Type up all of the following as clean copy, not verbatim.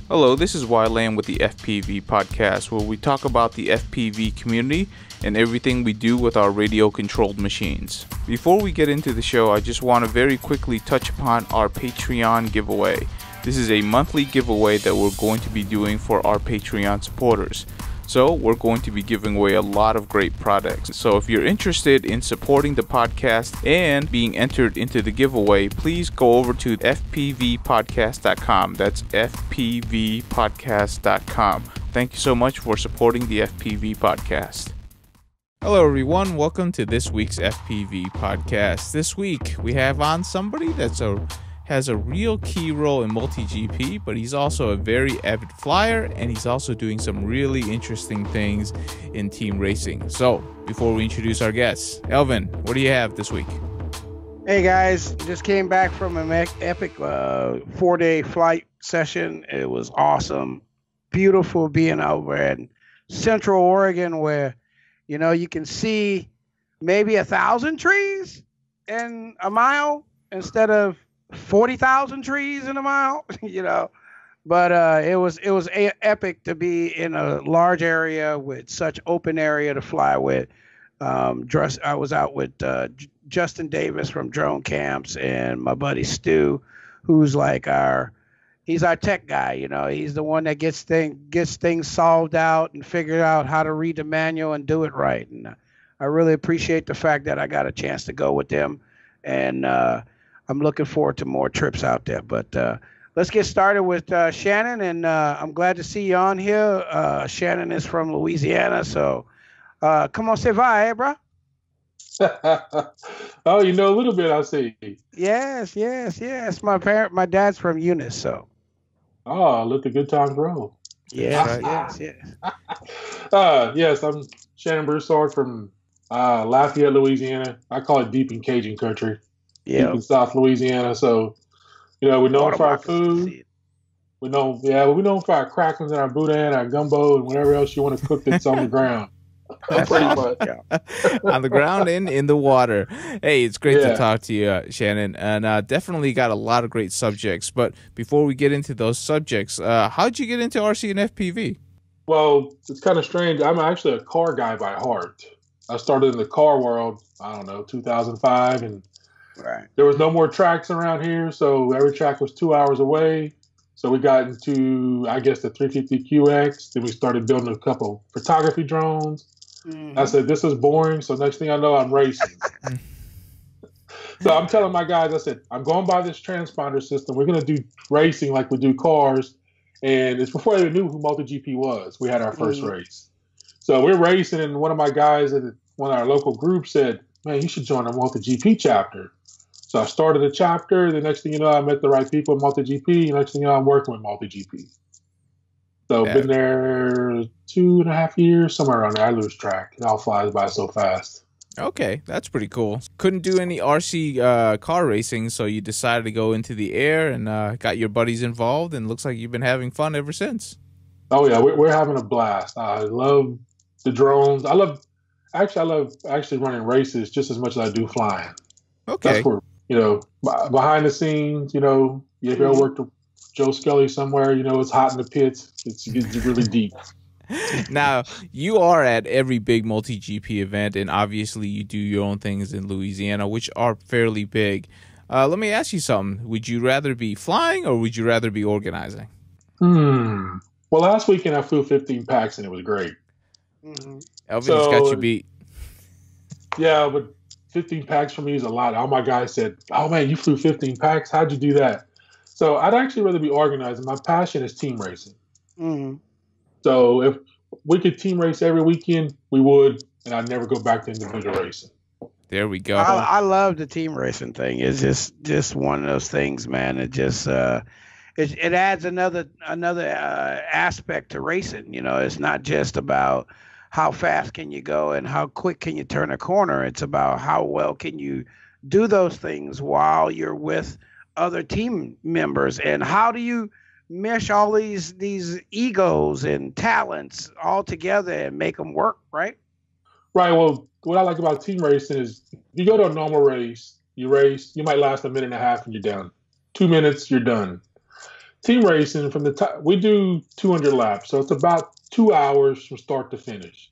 Hello, this is Wyland with the FPV podcast, where we talk about the FPV community and everything we do with our radio-controlled machines. Before we get into the show, I just want to very quickly touch upon our Patreon giveaway. This is a monthly giveaway that we're going to be doing for our Patreon supporters. So we're going to be giving away a lot of great products. So if you're interested in supporting the podcast and being entered into the giveaway, please go over to fpvpodcast.com. That's fpvpodcast.com. Thank you so much for supporting the FPV podcast. Hello everyone, welcome to this week's FPV podcast. This week we have on somebody has a real key role in MultiGP, but he's also a very avid flyer, and he's also doing some really interesting things in team racing. So, before we introduce our guests, Elvin, what do you have this week? Hey guys, just came back from an epic 4-day flight session. It was awesome. Beautiful being over in Central Oregon where, you know, you can see maybe 1,000 trees in a mile instead of 40,000 trees in a mile, you know, but it was epic to be in a large area with such open area to fly with. I was out with Justin Davis from Drone Camps and my buddy Stu, who's like he's our tech guy, you know. He's the one that gets things solved out and figured out how to read the manual and do it right. And I really appreciate the fact that I got a chance to go with them, and I'm looking forward to more trips out there. But let's get started with Shannon, and I'm glad to see you on here. Shannon is from Louisiana, so come on, say bye, bro. Oh, you know a little bit, I see. Yes. My dad's from Eunice, so. Oh, let the good times roll. Yes. Yes, I'm Shannon Broussard from Lafayette, Louisiana. I call it deep in Cajun country. Deep in South Louisiana. So, you know, we're known for our food. We're known for our crackers and our boudin, our gumbo, and whatever else you want to cook that's on the ground. Pretty much. On the ground and in the water. Hey, it's great to talk to you, Shannon, and definitely got a lot of great subjects. But before we get into those subjects, how'd you get into RC and FPV? Well, it's kind of strange. I'm actually a car guy by heart. I started in the car world, 2005, and there was no more tracks around here, so every track was 2 hours away. So we got into, I guess, the 350QX. Then we started building a couple photography drones. Mm-hmm. I said, this is boring. So next thing I know, I'm racing. So I'm telling my guys, I said, I'm going by this transponder system. We're going to do racing like we do cars. And it's before I even knew who MultiGP was. We had our first race. So we're racing, and one of my guys at one of our local groups said, man, you should join a MultiGP chapter. So I started a chapter. The next thing you know, I met the right people at MultiGP. The next thing you know, I'm working with MultiGP. So I've been there 2.5 years, somewhere around there. I lose track. It all flies by so fast. Okay, that's pretty cool. Couldn't do any RC car racing, so you decided to go into the air and got your buddies involved, and looks like you've been having fun ever since. Oh, yeah, we're having a blast. I love the drones. I love actually running races just as much as I do flying. Okay. That's where, you know, behind the scenes, you know, you ever worked with Joe Scully somewhere, you know, it's hot in the pits. It's really deep. Now, you are at every big MultiGP event, and obviously you do your own things in Louisiana, which are fairly big. Let me ask you something. Would you rather be flying or would you rather be organizing? Well, last weekend I flew 15 packs and it was great. Elvin's got you beat. Yeah, but 15 packs for me is a lot. All my guys said, oh, man, you flew 15 packs? How'd you do that? So I'd actually rather be organizing. My passion is team racing. So if we could team race every weekend, we would, and I'd never go back to individual racing. There we go. I love the team racing thing. It's just one of those things, man. It just it adds another aspect to racing. You know, it's not just about how fast can you go and how quick can you turn a corner. It's about how well can you do those things while you're with other team members, and how do you mesh all these egos and talents all together and make them work, right? Right. Well, what I like about team racing is you go to a normal race, you race, you might last a minute and a half and you're done. 2 minutes, you're done. team racing from the time we do 200 laps, so it's about 2 hours from start to finish.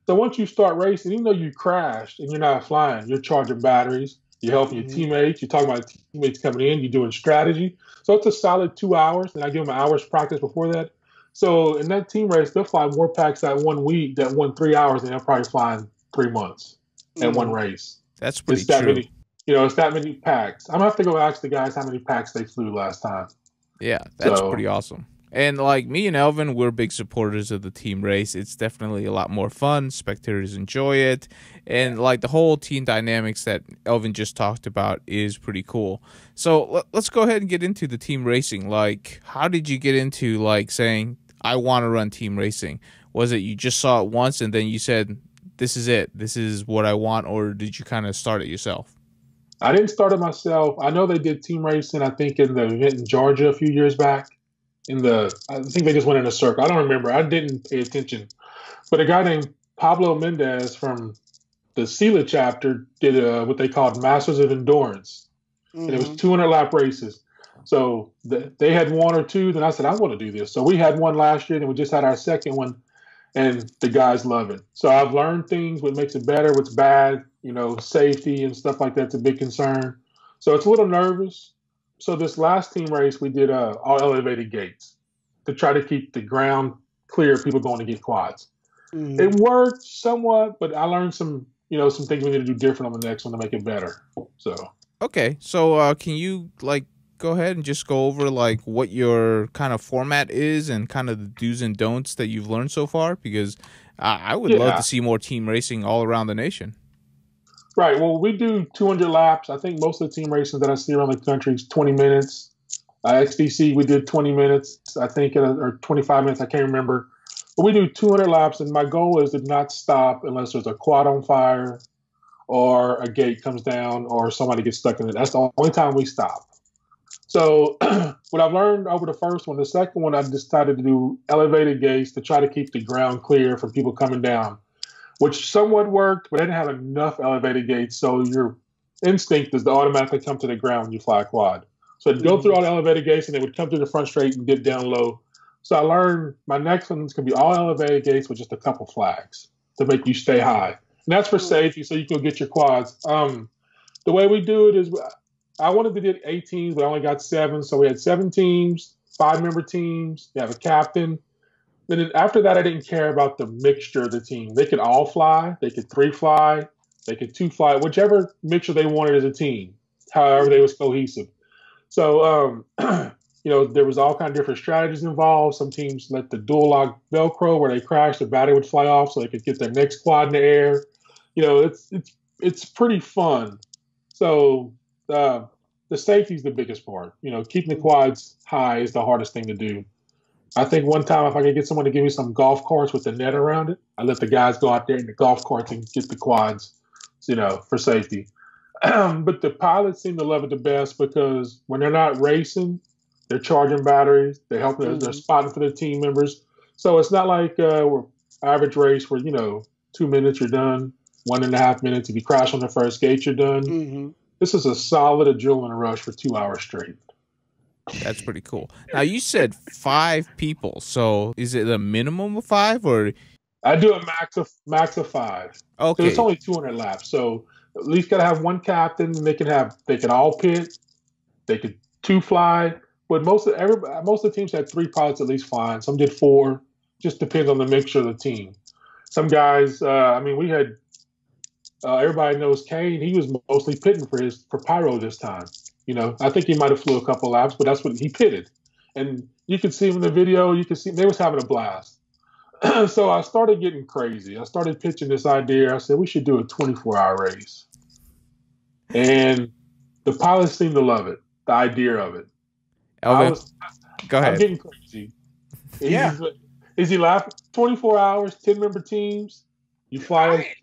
So once you start racing, even though you crashed and you're not flying, you're charging batteries, you're helping your teammates, you're talking about teammates coming in, you're doing strategy. So it's a solid 2 hours, and I give them an hour's practice before that. So in that team race, they'll fly more packs that 1 week, that 3 hours, than they'll probably fly in 3 months at one race. That's pretty that true. Many, it's that many packs. I'm going to have to go ask the guys how many packs they flew last time. Yeah, that's pretty awesome. And like me and Elvin, we're big supporters of the team race. It's definitely a lot more fun. Spectators enjoy it. And like the whole team dynamics that Elvin just talked about is pretty cool. So let's go ahead and get into the team racing. Like, how did you get into like saying, I want to run team racing? Was it you just saw it once and then you said, this is it, this is what I want? Or did you kind of start it yourself? I didn't start it myself. I know they did team racing, I think, in the event in Georgia a few years back. I think they just went in a circle. I don't remember. I didn't pay attention. But a guy named Pablo Mendez from the SELA chapter did what they called Masters of Endurance. And it was 200 lap races. So they had 1 or 2. Then I said, I want to do this. So we had one last year, and we just had our second one, and the guys love it. So I've learned things, what makes it better, what's bad, safety and stuff like that's a big concern. So it's a little nervous. So this last team race, we did all elevated gates to try to keep the ground clear of people going to get quads. It worked somewhat, but I learned some things we need to do different on the next one to make it better. So okay, so can you like go ahead and just go over like what your kind of format is and kind of the do's and don'ts that you've learned so far? Because I would love to see more team racing all around the nation. Right. Well, we do 200 laps. I think most of the team races that I see around the country is 20 minutes. XDC, we did 20 minutes, I think, or 25 minutes. I can't remember. But we do 200 laps, and my goal is to not stop unless there's a quad on fire or a gate comes down or somebody gets stuck in it. That's the only time we stop. So what I've learned over the first one, the second one, I decided to do elevated gates to try to keep the ground clear from people coming down, which somewhat worked, but I didn't have enough elevated gates. So your instinct is to automatically come to the ground when you fly a quad. So I'd go through all the elevated gates, and they would come through the front straight and dip down low. So I learned my next one's going to be all elevated gates with just a couple flags to make you stay high. And that's for safety, so you can get your quads. The way we do it is I wanted to do 8 teams, but I only got 7. So we had 7 teams, 5-member teams. You have a captain. Then after that, I didn't care about the mixture of the team. They could all fly. They could 3 fly. They could 2 fly, whichever mixture they wanted as a team, however they was cohesive. So, there was all kind of different strategies involved. Some teams let the dual lock Velcro where they crashed, the battery would fly off so they could get their next quad in the air. It's pretty fun. So the safety is the biggest part. Keeping the quads high is the hardest thing to do. I think one time if I could get someone to give me some golf carts with the net around it, I let the guys go out there in the golf carts and get the quads, for safety. But the pilots seem to love it the best because when they're not racing, they're charging batteries. They're helping. They're spotting for their team members. So it's not like we're average race where 2 minutes you're done, 1.5 minutes. If you crash on the first gate, you're done. This is a solid adrenaline rush for 2 hours straight. That's pretty cool. Now you said 5 people. So is it a minimum of 5 or? I do a max of 5. Okay. So it's only 200 laps. So at least got to have one captain. And they can all pit. They could 2 fly. But most of the teams had 3 pilots at least flying. Some did 4. Just depends on the mixture of the team. Some guys, we had everybody knows Kane. He was mostly pitting for Pyro this time. I think he might have flew a couple laps, but that's what he pitted. And you could see him in the video. You could see they was having a blast. So I started getting crazy. I started pitching this idea. I said we should do a 24-hour race, and the pilots seemed to love it. The idea of it. Elvin, go ahead. I'm getting crazy. Easy laugh. 24 hours, 10-member teams. You fly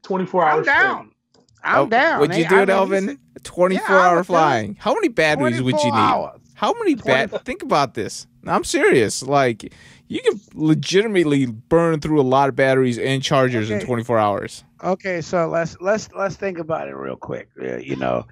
24 hours. I'm down. Would you do it, Elvin? 24-hour flying. How many batteries would you need? How many think about this. I'm serious. Like, you can legitimately burn through a lot of batteries and chargers in 24 hours. Okay, so let's think about it real quick. You know,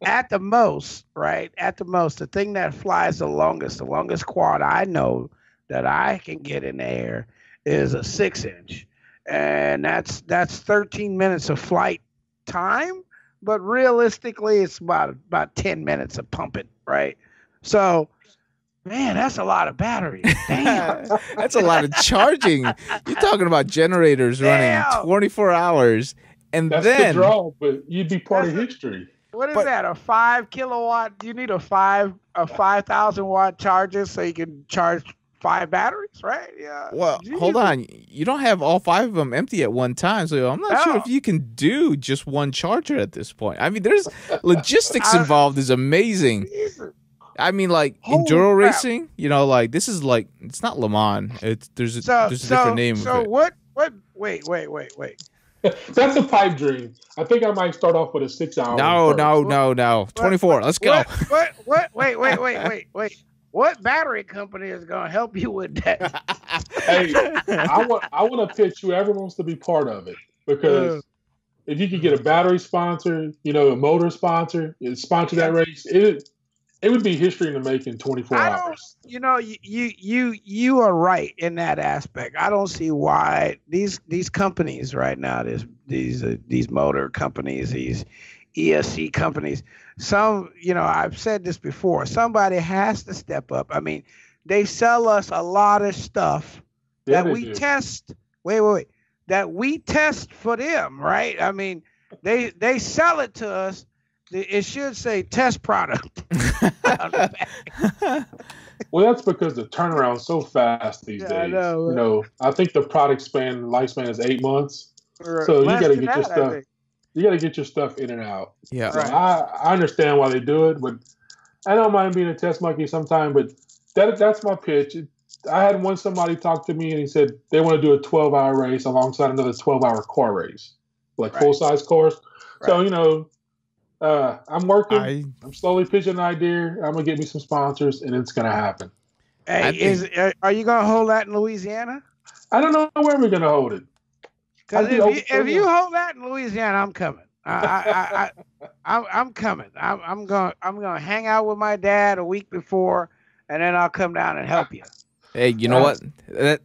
at the most, right? At the most, the thing that flies the longest quad I know that I can get in the air is a 6-inch, and that's 13 minutes of flight time. But realistically, it's about 10 minutes of pumping, right? So, man, that's a lot of batteries. Damn. That's a lot of charging. You're talking about generators running 24 hours. And that's then the draw, but you'd be part of history. What is that? A 5 kilowatt? You need a 5,000 watt charger so you can charge 5 batteries, right? Yeah. Well, hold on. You don't have all 5 of them empty at one time, so I'm not sure if you can do just one charger at this point. I mean, there's logistics involved is amazing. Jesus. I mean, like enduro racing, you know, like this is like, it's not Le Mans. There's a different name. So what? Wait. That's a pipe dream. I think I might start off with a 6 hour. No. 24. Let's go. Wait. What battery company is going to help you with that? Hey, I want to pitch whoever wants to be part of it, because if you could get a battery sponsor, you know, a motor sponsor, sponsor that race, it would be history in the making. 24 hours. You know, you are right in that aspect. I don't see why these companies right now, these motor companies, these ESC companies, some, you know, I've said this before, somebody has to step up. I mean, they sell us a lot of stuff that we test. Wait. That we test for them, right? I mean, they sell it to us. It should say test product. Well, that's because the turnaround is so fast these days. I know, you know, I think the product lifespan is 8 months. So you got to get your stuff. You got to get your stuff in and out. Yeah. So I understand why they do it, but I don't mind being a test monkey sometime. But that's my pitch. I had somebody talk to me and he said they want to do a 12-hour race alongside another 12-hour car race, like full-size cars. Right. So, you know, I'm working. I'm slowly pitching an idea. I'm gonna get me some sponsors, and it's gonna happen. Hey, are you gonna hold that in Louisiana? I don't know where we're gonna hold it. Because if you hold that in Louisiana, I'm coming. I'm coming. I'm gonna hang out with my dad a week before, and then I'll come down and help you. Hey, you know what?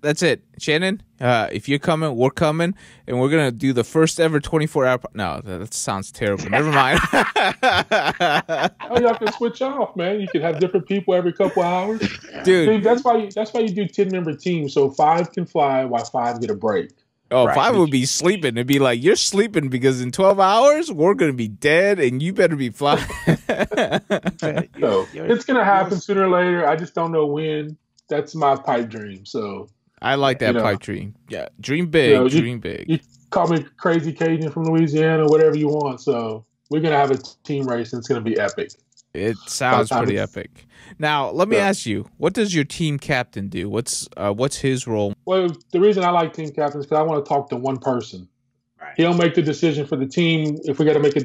That's it, Shannon. If you're coming, we're coming, and we're gonna do the first ever 24-hour. No, that sounds terrible. Never mind. Oh, y'all can switch off, man. You can have different people every couple hours, dude. See, that's why you do 10-member teams, so 5 can fly while 5 get a break. Oh, 5 would be sleeping. It'd be like, you're sleeping because in 12 hours we're gonna be dead, and you better be flying. So it's gonna happen sooner or later. I just don't know when. That's my pipe dream. So I like that pipe dream. Yeah, dream big, dream big. You call me crazy Cajun from Louisiana, whatever you want. So we're gonna have a team race, and it's gonna be epic. It sounds pretty epic. Now, let me ask you: what does your team captain do? What's his role? Well, the reason I like team captains is because I want to talk to one person. Right. He'll make the decision for the team. If we got to make a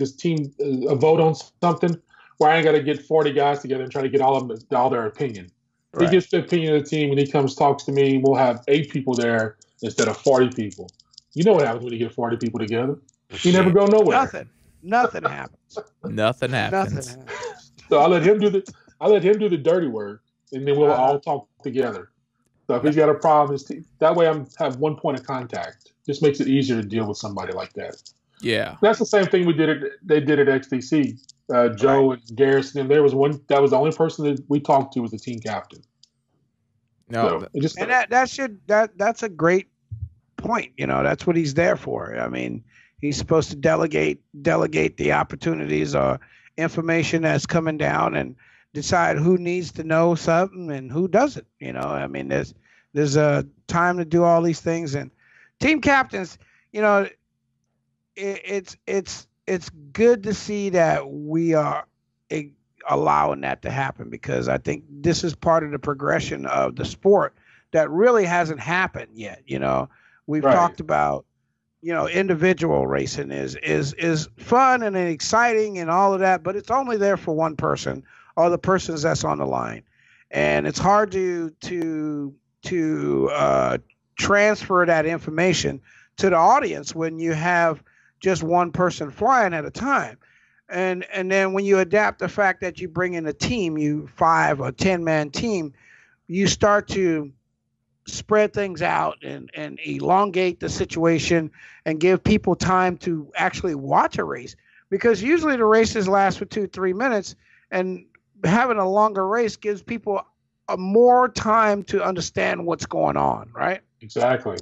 vote on something, where I ain't got to get 40 guys together and try to get all their opinion. He gets the opinion of the team, and he talks to me. We'll have 8 people there instead of 40 people. You know what happens when you get 40 people together? You never go nowhere. Nothing happens. Nothing happens. So I let him do the dirty work, and then we'll all talk together. So if he's got a problem, that way I have one point of contact. Just makes it easier to deal with somebody like that. Yeah, that's the same thing they did at XTC. Joe and Garrison, and there was one that was the only person that we talked to was the team captain. No, so that's a great point. You know, that's what he's there for. I mean, he's supposed to delegate the opportunities or information that's coming down and decide who needs to know something and who doesn't. You know, I mean, there's a time to do all these things, and team captains, you know, it's good to see that we are allowing that to happen, because I think this is part of the progression of the sport that really hasn't happened yet. You know, we've talked about, you know, individual racing is fun and exciting and all of that, but it's only there for one person or the persons that's on the line. and it's hard to transfer that information to the audience when you have just one person flying at a time. And then when you adapt the fact that you bring in a team, you 5 or 10-man team, you start to spread things out and elongate the situation and give people time to actually watch a race, because usually the races last for 2-3 minutes, and having a longer race gives people more time to understand what's going on, right? Exactly.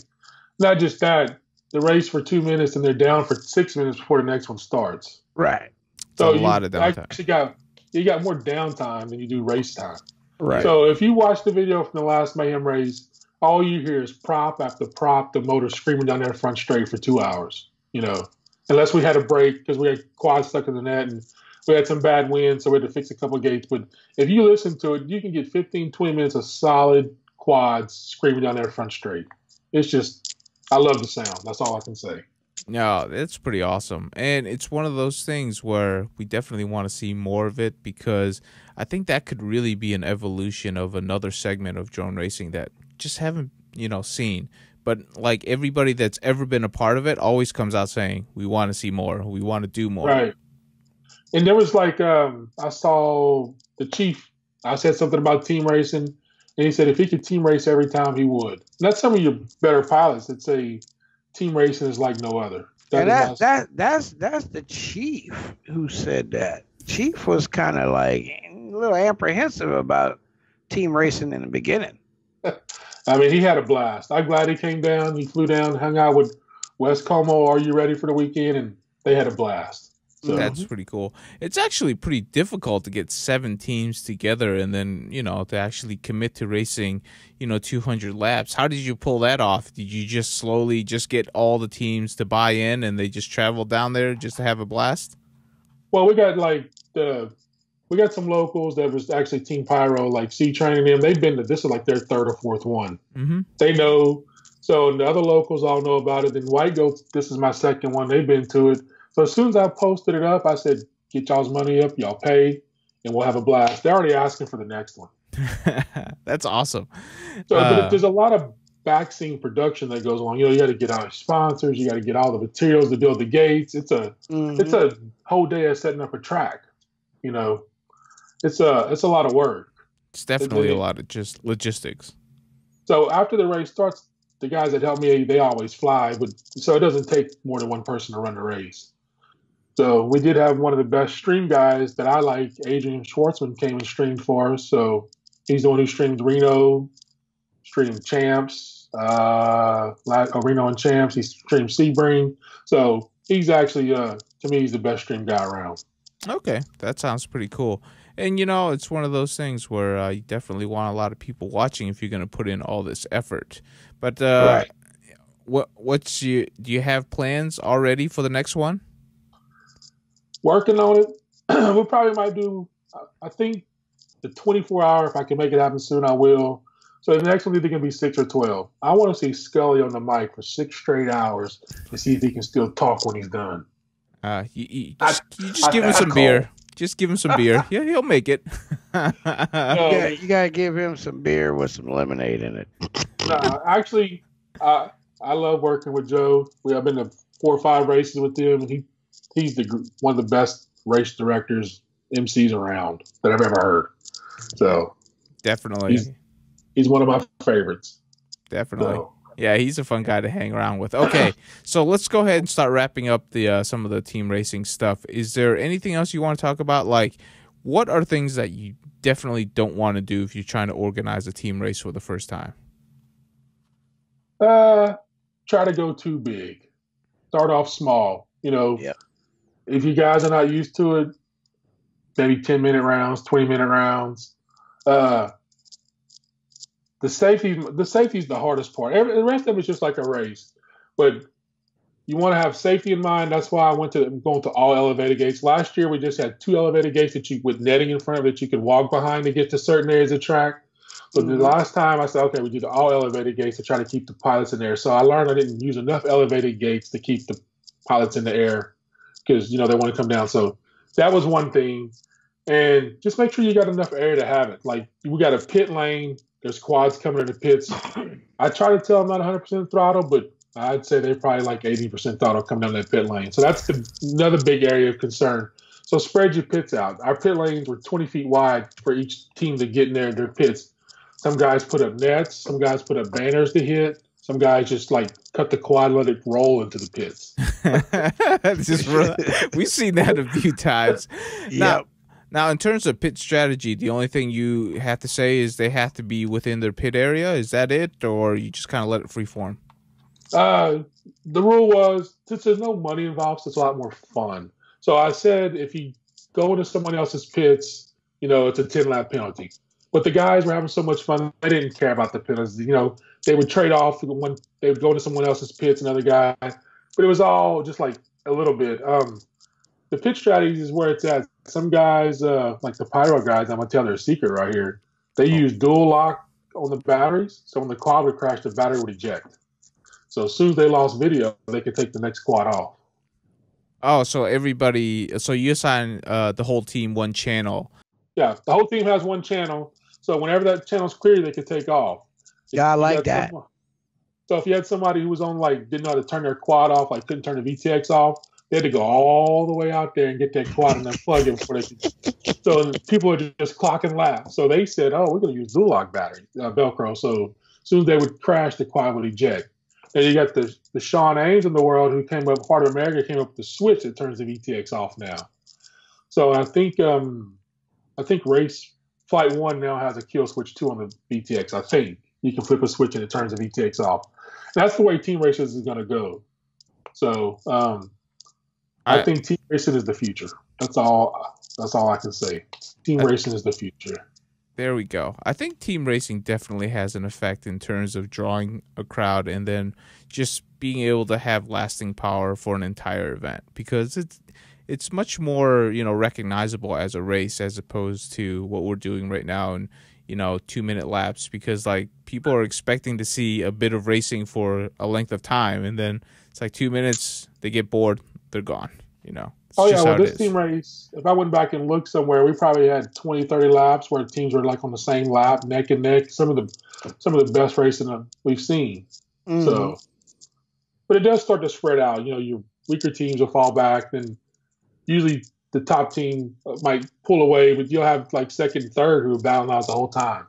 Not just that, the race for 2 minutes and they're down for 6 minutes before the next one starts. Right. So a lot of downtime. Actually you got more downtime than you do race time. Right. So if you watch the video from the last Mayhem race, all you hear is prop after prop, the motor screaming down their front straight for 2 hours, unless we had a break because we had quad stuck in the net and we had some bad wind, so we had to fix a couple of gates. But if you listen to it, you can get 15, 20 minutes of solid quads screaming down their front straight. It's just, I love the sound. That's all I can say. No, it's pretty awesome. And it's one of those things where we definitely want to see more of it, because I think that could really be an evolution of another segment of drone racing that just haven't, seen. But like everybody that's ever been a part of it always comes out saying, we want to see more. We want to do more. Right. And there was like, I saw the chief, I said something about team racing, and he said if he could team race every time, he would. And that's some of your better pilots that say team racing is like no other. That's the chief who said that. Chief was kind of like a little apprehensive about team racing in the beginning. I mean, he had a blast. I'm glad he came down. He flew down, hung out with Wes Como. Are you ready for the weekend? And they had a blast. So. That's pretty cool. It's actually pretty difficult to get 7 teams together and then, to actually commit to racing, 200 laps. How did you pull that off? Did you just slowly just get all the teams to buy in and they just travel down there just to have a blast? Well, we got we got some locals that was actually Team Pyro, like C-Train and them. They've been this is like their 3rd or 4th one. Mm-hmm. They know. So the other locals all know about it. And White Goats, this is my 2nd one. They've been to it. So as soon as I posted it up, I said, get y'all's money up, y'all pay, and we'll have a blast. They're already asking for the next one. That's awesome. So there's a lot of back-scene production that goes on. You got to get all your sponsors. You got to get all the materials to build the gates. It's a whole day of setting up a track. It's a lot of work. It's definitely a lot of just logistics. So after the race starts, the guys that help me, they always fly, so it doesn't take more than one person to run the race. So we did have one of the best stream guys that I like, Adrian Schwartzman, came and streamed for us. So he's the one who streamed Reno, streamed Champs, Reno and Champs. He streamed Sebring. So he's actually, to me, he's the best stream guy around. Okay, that sounds pretty cool. And, it's one of those things where you definitely want a lot of people watching if you're going to put in all this effort. But right. Do you have plans already for the next one? Working on it. We probably might do, I think, the 24-hour. If I can make it happen soon, I will. So the next one either going to be 6 or 12. I want to see Scully on the mic for 6 straight hours and see if he can still talk when he's done. You just give him some beer. Just give him some beer. Yeah, he'll make it. You gotta give him some beer with some lemonade in it. Actually, I love working with Joe. I've been to 4 or 5 races with him, and he's one of the best race directors, MCs around that I've ever heard. So definitely, he's one of my favorites. Definitely. So. Yeah, he's a fun guy to hang around with. Okay, so let's go ahead and start wrapping up the some of the team racing stuff. Is there anything else you want to talk about? Like, what are things that you definitely don't want to do if you're trying to organize a team race for the first time? Try to go too big. Start off small. Yep. If you guys are not used to it, maybe 10-minute rounds, 20-minute rounds. The safety is the hardest part. The rest of it's just like a race, but you want to have safety in mind. That's why I'm going to all elevated gates. Last year we just had 2 elevated gates with netting in front of it you could walk behind to get to certain areas of track. So the last time I said, okay, we did all elevated gates to try to keep the pilots in there. So I learned I didn't use enough elevated gates to keep the pilots in the air because they want to come down. So that was one thing. And just make sure you got enough air to have it. Like, we got a pit lane. There's quads coming in the pits. I try to tell them not 100% throttle, but I'd say they're probably like 80% throttle coming down that pit lane. So that's another big area of concern. So spread your pits out. Our pit lanes were 20 feet wide for each team to get in their pits. Some guys put up nets. Some guys put up banners to hit. Some guys just like cut the quad, let it roll into the pits. We've seen that a few times. Yep. Now, in terms of pit strategy, the only thing you have to say is they have to be within their pit area. Is that it, or you just kind of let it freeform? The rule was, since there's no money involved, so it's a lot more fun. So I said, if you go into someone else's pits, it's a 10-lap penalty. But the guys were having so much fun, they didn't care about the penalties. They would trade off when they would go to someone else's pits, another guy. But it was all just like a little bit. The pit strategy is where it's at. Some guys, like the Pyro guys, I'm going to tell their secret right here. They use dual lock on the batteries. So when the quad would crash, the battery would eject. So as soon as they lost video, they could take the next quad off. Oh, so you assign the whole team one channel. Yeah, the whole team has one channel. So whenever that channel's clear, they could take off. Yeah, I like that. So if you had somebody who was on, like, didn't know how to turn their quad off, like couldn't turn the VTX off, they had to go all the way out there and get that quad and then plug it before they could. So people are just clocking laps. So they said, oh, we're going to use dual lock battery, Velcro. So as soon as they would crash, the quad would eject. And you got the Sean Ames in the world who came up, Heart of America came up with the switch that turns the VTX off now. So I think race Flight 1 now has a kill switch too on the VTX. I think you can flip a switch and it turns the VTX off. And that's the way team races is going to go. So I think team racing is the future. That's all I can say. Team racing is the future. There we go. I think team racing definitely has an effect in terms of drawing a crowd and then just being able to have lasting power for an entire event, because it's much more, recognizable as a race as opposed to what we're doing right now in, 2-minute laps, because like people are expecting to see a bit of racing for a length of time, and then it's like 2 minutes, they get bored, they're gone, Oh, yeah, well, this team race, if I went back and looked somewhere, we probably had 20, 30 laps where teams were like on the same lap, neck and neck. Some of the best racing we've seen. Mm-hmm. So, but it does start to spread out. Your weaker teams will fall back, then usually the top team might pull away, but you'll have like second and third who are battling out the whole time.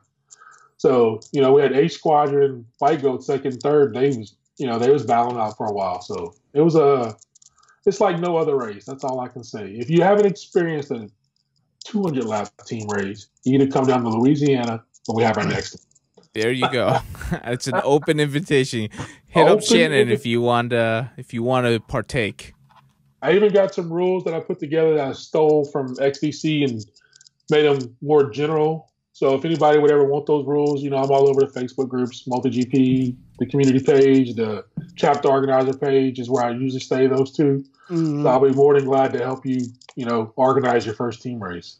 So, we had H Squadron, White Goat, second and third. They was battling out for a while. So it was it's like no other race. That's all I can say. If you haven't experienced a 200-lap team race, you need to come down to Louisiana when we have our next one. There you go. It's an open invitation. Hit up Shannon if you want to partake. I even got some rules that I put together that I stole from XDC and made them more general. So if anybody would ever want those rules, I'm all over the Facebook groups, MultiGP, the community page, the chapter organizer page is where I usually stay, those two. Mm-hmm. So I'll be more than glad to help you, organize your first team race.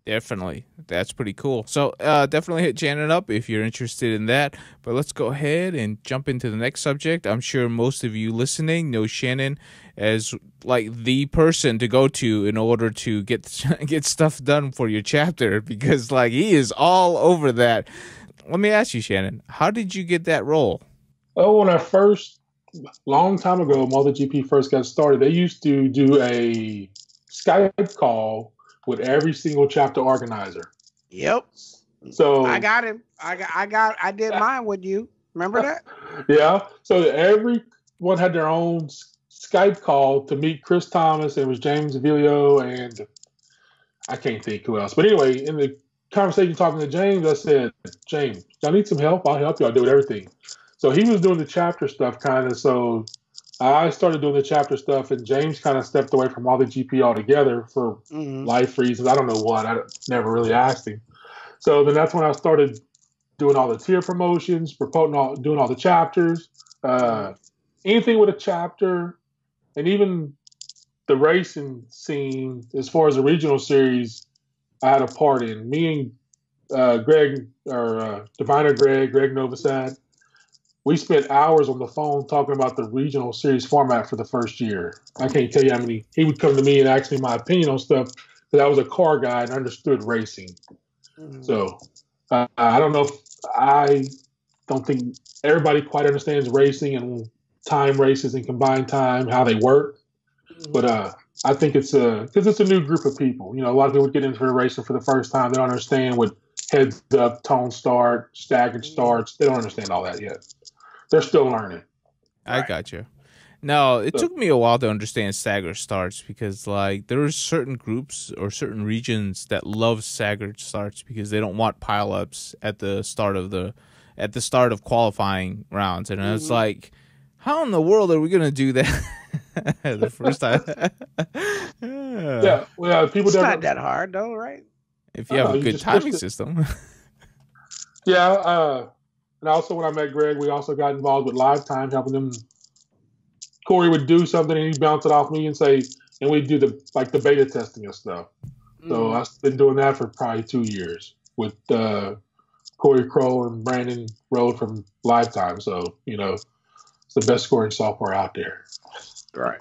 Definitely. That's pretty cool. So definitely hit Shannon up if you're interested in that. But let's go ahead and jump into the next subject. I'm sure most of you listening know Shannon as like the person to go to in order to get stuff done for your chapter, because like he is all over that. Let me ask you, Shannon, how did you get that role? Oh, when I first, long time ago, MultiGP first got started, they used to do a Skype call with every single chapter organizer. Yep. So I got him. I did mine with you. Remember that? Yeah. So everyone had their own Skype call to meet Chris Thomas. It was James Vilio and I can't think who else. But anyway, in the conversation talking to James, I said, James, y'all need some help? I'll help you. I'll do everything. So he was doing the chapter stuff kind of. So I started doing the chapter stuff, and James kind of stepped away from MultiGP altogether for life reasons. I don't know what. I never really asked him. So then that's when I started doing all the tier promotions, doing all the chapters, anything with a chapter, and even the racing scene as far as the regional series I had a part in. Me and Greg Novosad, we spent hours on the phone talking about the regional series format for the first year. I can't tell you how many. He would come to me and ask me my opinion on stuff because I was a car guy and understood racing. So I don't know if I don't think everybody quite understands racing and time races and combined time, how they work. But I think it's because it's a new group of people. You know, a lot of people get into racing for the first time. They don't understand what heads up, tone start, staggered starts. They don't understand all that yet. They're still learning. I got you. No, it took me a while to understand staggered starts because, like, there are certain groups or certain regions that love staggered starts because they don't want pileups at the start of qualifying rounds, and it's like, how in the world are we gonna do that the first time? Well, people. It's not that hard, though, right? If you have a good timing system. Yeah, and also when I met Greg, we also got involved with live time, helping them. Corey would do something and he'd bounce it off me and say, and we'd do the beta testing and stuff. So I've been doing that for probably 2 years with Corey Crow and Brandon Road from Lifetime. So, you know, it's the best scoring software out there. Right.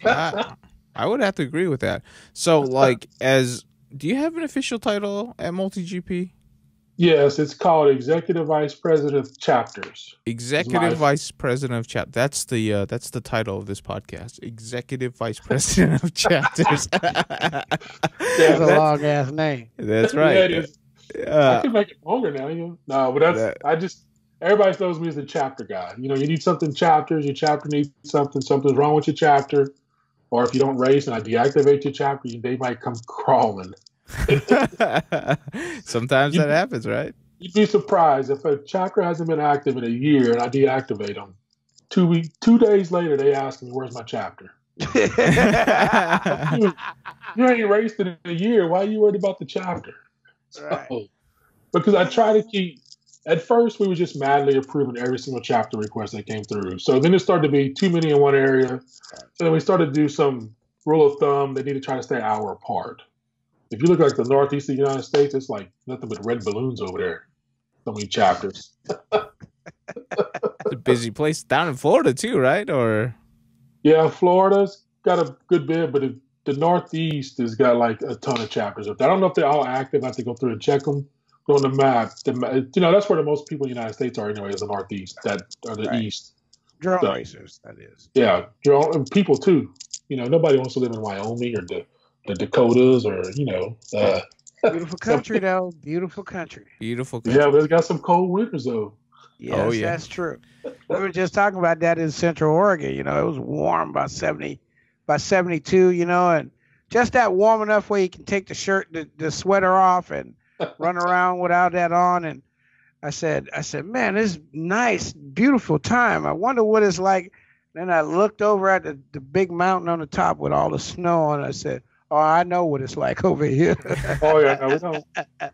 I would have to agree with that. So, like, do you have an official title at MultiGP? Yes, it's called Executive Vice President of Chapters. Executive Vice President of Chapters. That's the title of this podcast. Executive Vice President of Chapters. That's a long ass name. That's right. Yeah, it is. I can make it longer now. You know? No, but everybody knows me as the chapter guy. You know, you need something chapters. Your chapter needs something's wrong with your chapter, or if you don't race and I deactivate your chapter, they might come crawling. Sometimes that happens, right? You'd be surprised if a chapter hasn't been active in a year and I deactivate them. 2 days later, they ask me, "Where's my chapter?" You ain't raced in a year. Why are you worried about the chapter? Right. So, because I try to keep. At first, we were just madly approving every single chapter request that came through. So then it started to be too many in one area. So then we started to do some rule of thumb. They need to try to stay an hour apart. If you look like the Northeast of the United States, it's like nothing but red balloons over there. So many chapters. It's a busy place down in Florida too, right? Or yeah, Florida's got a good bit, but the Northeast has got like a ton of chapters up there. I don't know if they're all active. I have to go through and check them. But on the map, you know, that's where the most people in the United States are anyway, is the Northeast, that or the East. Drone racers, that is. Yeah, drone people too. You know, nobody wants to live in Wyoming or the Dakotas or, you know. Beautiful country, though. Beautiful country. Beautiful country. Yeah, but it's got some cold winters, though. Yes, that's true. We were just talking about that in Central Oregon. You know, it was warm, about 72, you know, and just that warm enough where you can take the shirt, the sweater off and run around without that on. And I said, man, this is nice, beautiful time. I wonder what it's like. Then I looked over at the big mountain on the top with all the snow on it. I said, oh, I know what it's like over here. Oh, yeah. No,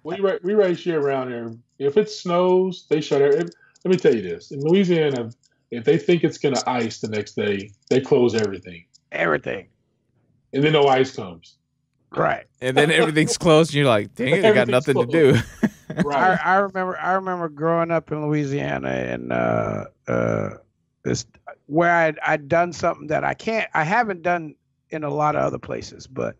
we race year round here. If it snows, they shut it. Let me tell you this. In Louisiana, if they think it's going to ice the next day, they close everything. Everything. And then no ice comes. Right. And then everything's closed, and you're like, dang it, I got nothing to do. Right. I remember growing up in Louisiana and this where I'd done something that I haven't done in a lot of other places, but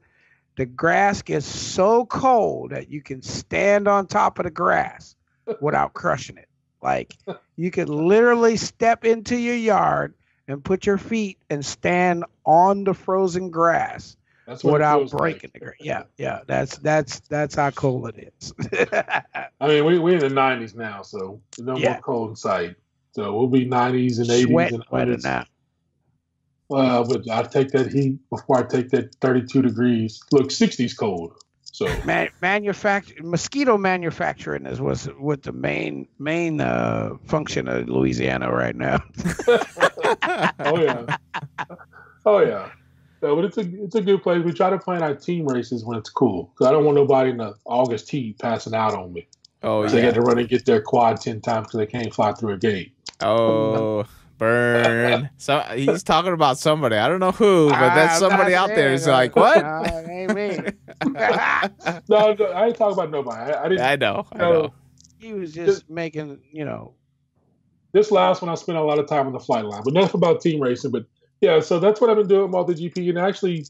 the grass gets so cold that you can stand on top of the grass without crushing it. Like you could literally step into your yard and put your feet and stand on the frozen grass without breaking the grass. Yeah. That's how cold it is. I mean, we're in the 90s now, so no more cold inside. So we'll be 90s and 80s and 100s. Now. Well, but I take that heat before I take that 32 degrees. Look, 60's cold. So mosquito manufacturing is what the main function of Louisiana right now. Oh yeah. So, but it's a good place. We try to plan our team races when it's cool, because I don't want nobody in the August heat passing out on me. Oh yeah. They got to run and get their quad 10 times because they can't fly through a gate. Oh. Burn. So he's talking about somebody. I don't know who, but that's somebody out there. Is like, what? No, it ain't me. No, I ain't talking about nobody. I know. He was just making, you know. This last one, I spent a lot of time on the flight line, but enough about team racing. But yeah, so that's what I've been doing with MultiGP. And actually,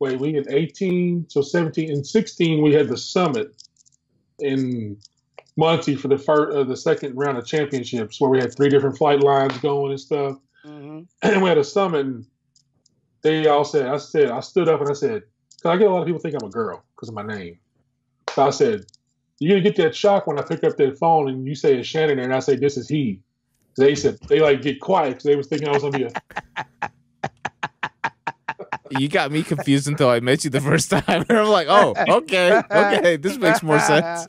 wait, we in 18, so 17 and 16 we had the summit in Muncie for the second round of championships where we had 3 different flight lines going and stuff. Mm-hmm. And we had a summit, and they all said, I stood up and I said, because I get a lot of people think I'm a girl because of my name. So I said, you're going to get that shock when I pick up that phone and you say it's Shannon there, and I say, this is he. They said, they like get quiet because they was thinking I was going to be a... You got me confused until I met you the first time. And I'm like, oh, okay, this makes more sense.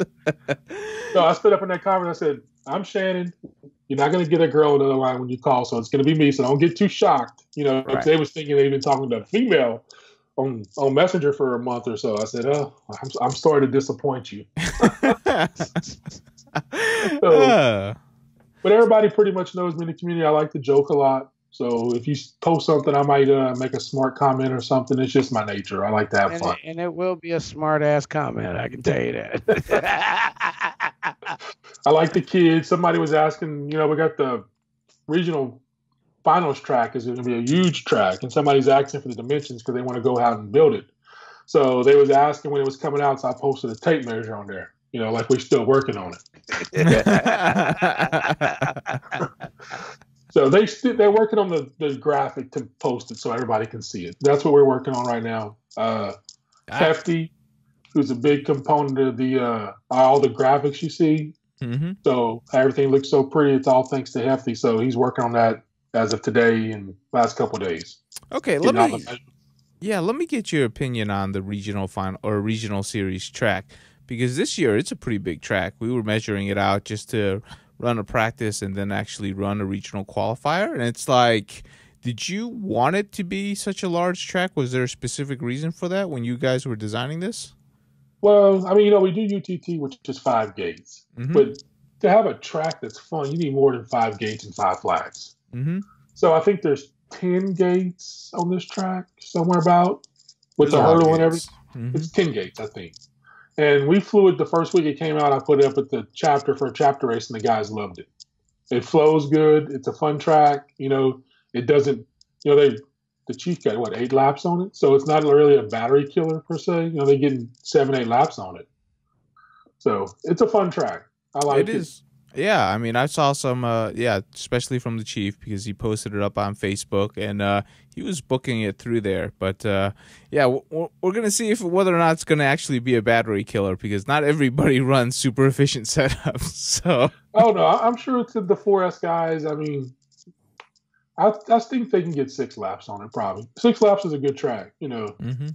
So I stood up in that conference. I said, I'm Shannon. You're not going to get a girl on the other line when you call, so it's going to be me. So don't get too shocked. You know, because they was thinking they've been talking to a female on Messenger for a month or so. I said, oh, I'm sorry to disappoint you. But everybody pretty much knows me in the community. I like to joke a lot. So if you post something, I might make a smart comment or something. It's just my nature. I like to have fun. And it will be a smart-ass comment, I can tell you that. I like the kids. Somebody was asking, we got the regional finals track is going to be a huge track, and somebody's asking for the dimensions because they want to go out and build it. So they was asking when it was coming out, so I posted a tape measure on there, like we're still working on it. So they're working on the graphic to post it so everybody can see it. That's what we're working on right now. Hefty, who's a big component of the all the graphics you see. Mm-hmm. So everything looks so pretty. It's all thanks to Hefty. So he's working on that as of today and last couple of days. Okay, let me get your opinion on the regional final or regional series track, because this year it's a pretty big track. We were measuring it out just to run a practice and then actually run a regional qualifier. And it's like, did you want it to be such a large track? Was there a specific reason for that when you guys were designing this? Well, I mean, we do UTT, which is 5 gates. Mm-hmm. But to have a track that's fun, you need more than 5 gates and 5 flags. Mm-hmm. So I think there's 10 gates on this track, somewhere about, with the hurdle and everything. Mm-hmm. It's 10 gates, I think. And we flew it the first week it came out. I put it up at the chapter for a chapter race, and the guys loved it. It flows good. It's a fun track. It doesn't, the Chief got, 8 laps on it? So it's not really a battery killer per se. They're getting 7, 8 laps on it. So it's a fun track. I like it. It is. Yeah, I mean, I saw some, especially from the Chief, because he posted it up on Facebook, and he was booking it through there. But, we're going to see whether or not it's going to actually be a battery killer, because not everybody runs super efficient setups. So. Oh, no, I'm sure it's the 4S guys. I mean, I think they can get 6 laps on it, probably. 6 laps is a good track, Mm-hmm.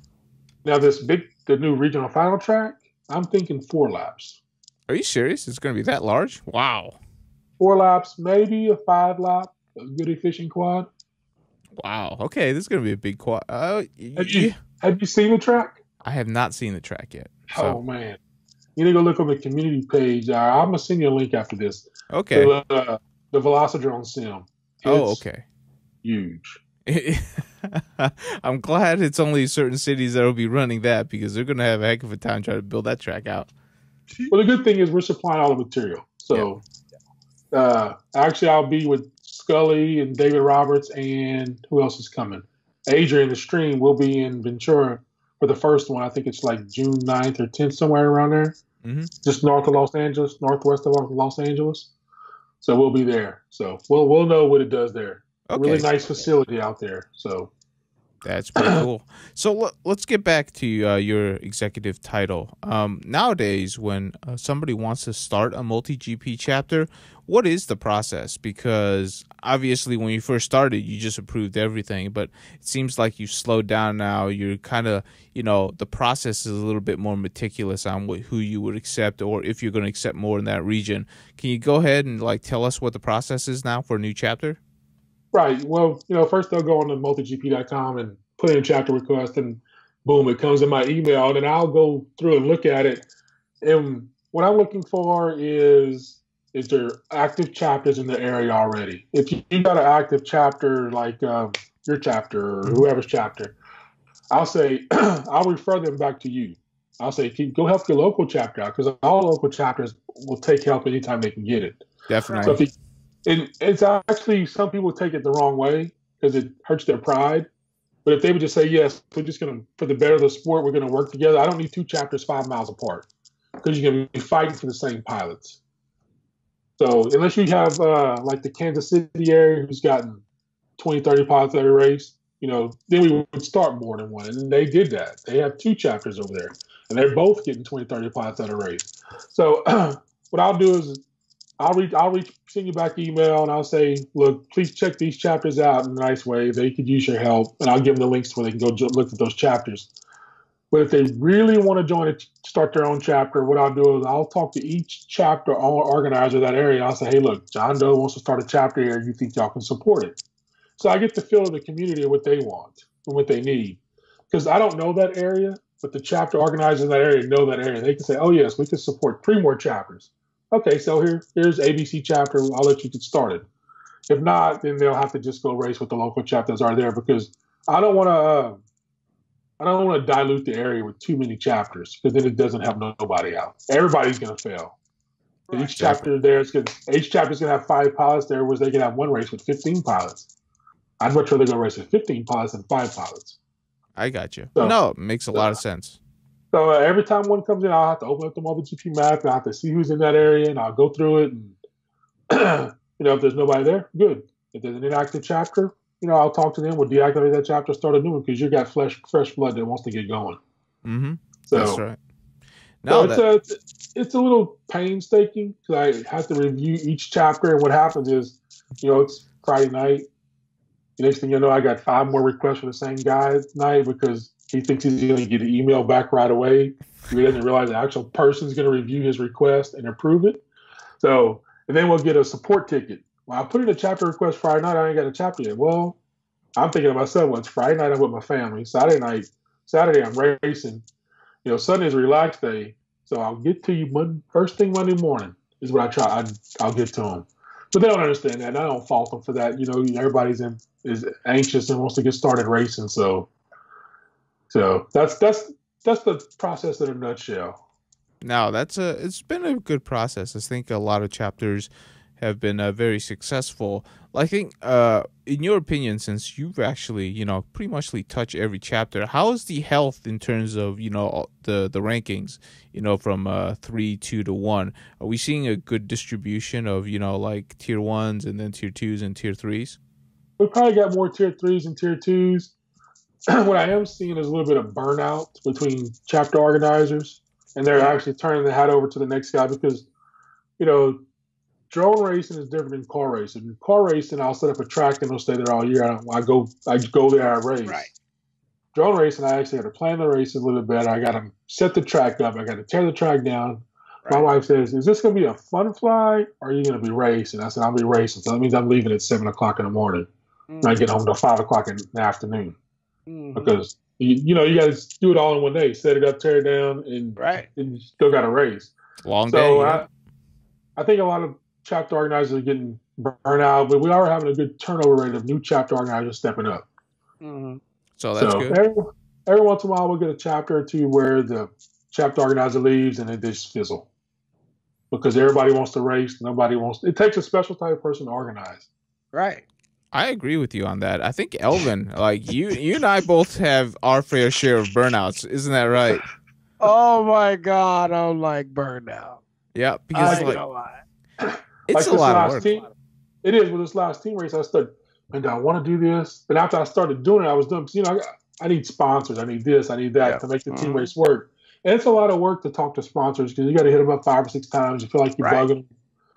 Now, the new regional final track, I'm thinking 4 laps. Are you serious? It's going to be that large? Wow. 4 laps, maybe a 5 lap, a good efficient quad. Wow. Okay, this is going to be a big quad. Have you seen the track? I have not seen the track yet. So. Oh, man. You need to go look on the community page. I'm going to send you a link after this. Okay. The Velocidrone sim. Okay. Huge. I'm glad it's only certain cities that will be running that, because they're going to have a heck of a time trying to build that track out. Well, the good thing is we're supplying all the material. So actually I'll be with Scully and David Roberts, and who else is coming? Adrian, the stream, will be in Ventura for the first one. I think it's like June 9th or 10th, somewhere around there. Mm-hmm. Just north of Los Angeles, northwest of Los Angeles. So we'll be there. So we'll know what it does there. Okay. Really nice facility out there. So that's pretty cool. So let's get back to your executive title. Nowadays, when somebody wants to start a MultiGP chapter, what is the process? Because obviously when you first started, you just approved everything, but it seems like you've slowed down now. You're kind of, the process is a little bit more meticulous on who you would accept, or if you're going to accept more in that region. Can you go ahead and tell us what the process is now for a new chapter? Right. Well, first they'll go on to multigp.com and put in a chapter request, and boom, it comes in my email, and then I'll go through and look at it. And what I'm looking for is there active chapters in the area already? If you got an active chapter, like your chapter or whoever's chapter, I'll say, I'll refer them back to you. I'll say, go help your local chapter out, because all local chapters will take help anytime they can get it. Definitely. So it's actually, some people take it the wrong way because it hurts their pride. But if they would just say, yes, we're just going to, for the better of the sport, we're going to work together. I don't need 2 chapters 5 miles apart because you're going to be fighting for the same pilots. So unless you have like the Kansas City area who's gotten 20, 30 pilots every race, then we would start more than one. And they did that. They have 2 chapters over there. And they're both getting 20, 30 pilots at a race. So what I'll do is send you back email, and I'll say, look, please check these chapters out in a nice way. They could use your help. And I'll give them the links where they can go look at those chapters. But if they really want to join it, start their own chapter, what I'll do is I'll talk to each chapter organizer of that area. And I'll say, hey, look, John Doe wants to start a chapter here. You think y'all can support it? So I get the feel of the community of what they want and what they need. Because I don't know that area, but the chapter organizers in that area know that area. They can say, oh, yes, we can support 3 more chapters. Okay, so here's ABC chapter. I'll let you get started. If not, then they'll have to just go race with the local chapters are there, because I don't want to dilute the area with too many chapters, because then it doesn't help nobody out. Everybody's going to fail. Right. Each chapter each chapter's going to have 5 pilots there, whereas they can have one race with 15 pilots. I'd much rather go race with 15 pilots than 5 pilots. I got you. So, no, it makes a lot of sense. So every time one comes in, I'll have to open up the MultiGP map, and I'll have to see who's in that area, and I'll go through it. And if there's nobody there, good. If there's an inactive chapter, I'll talk to them. We'll deactivate that chapter, start a new one, because you got fresh blood that wants to get going. Mm-hmm. So, that's right. No, it's a little painstaking, because I have to review each chapter. And what happens is, it's Friday night. The next thing you know, I got 5 more requests for the same guy tonight, because he thinks he's going to get an email back right away. He doesn't realize the actual person's going to review his request and approve it. So, and then we'll get a support ticket. Well, I put in a chapter request Friday night. I ain't got a chapter yet. Well, I'm thinking to myself, well, it's Friday night. I'm with my family. Saturday I'm racing. Sunday's a relaxed day. So I'll get to you first thing Monday morning is what I try. I'll get to them. But they don't understand that. And I don't fault them for that. Everybody's is anxious and wants to get started racing. So that's the process in a nutshell. No, it's been a good process. I think a lot of chapters have been very successful. I think, in your opinion, since you've actually, pretty much touched every chapter, how is the health in terms of, the rankings, from 3, 2 to 1? Are we seeing a good distribution of, like tier 1s and then tier 2s and tier 3s? We probably got more tier 3s and tier 2s. What I am seeing is a little bit of burnout between chapter organizers, and they're actually turning the hat over to the next guy, because, drone racing is different than car racing. In car racing, I'll set up a track and it'll stay there all year. I go there, I race. Right. Drone racing, I actually got to plan the races a little bit better. I got to set the track up. I got to tear the track down. Right. My wife says, is this going to be a fun fly, or are you going to be racing? I said, I'll be racing. So that means I'm leaving at 7 o'clock in the morning. Mm-hmm. And I get home till 5 o'clock in the afternoon. Mm-hmm. Because, you got to do it all in one day. Set it up, tear it down, and you still got to race. Long day. Yeah. I think a lot of chapter organizers are getting burnt out, but we are having a good turnover rate of new chapter organizers stepping up. Mm-hmm. So that's good. Every once in a while, we'll get a chapter or two where the chapter organizer leaves and it just fizzle, because everybody wants to race. It takes a special type of person to organize. Right. I agree with you on that. I think Elvin, you and I both have our fair share of burnouts. Isn't that right? Oh my God, I don't like burnout. Yeah, because it's a lot of work. It is. With this last team race, I started, do I want to do this? But after I started doing it, I was doing, I need sponsors. I need this. I need that to make the team race work. And it's a lot of work to talk to sponsors, because you got to hit them up 5 or 6 times. You feel like you're bugging them.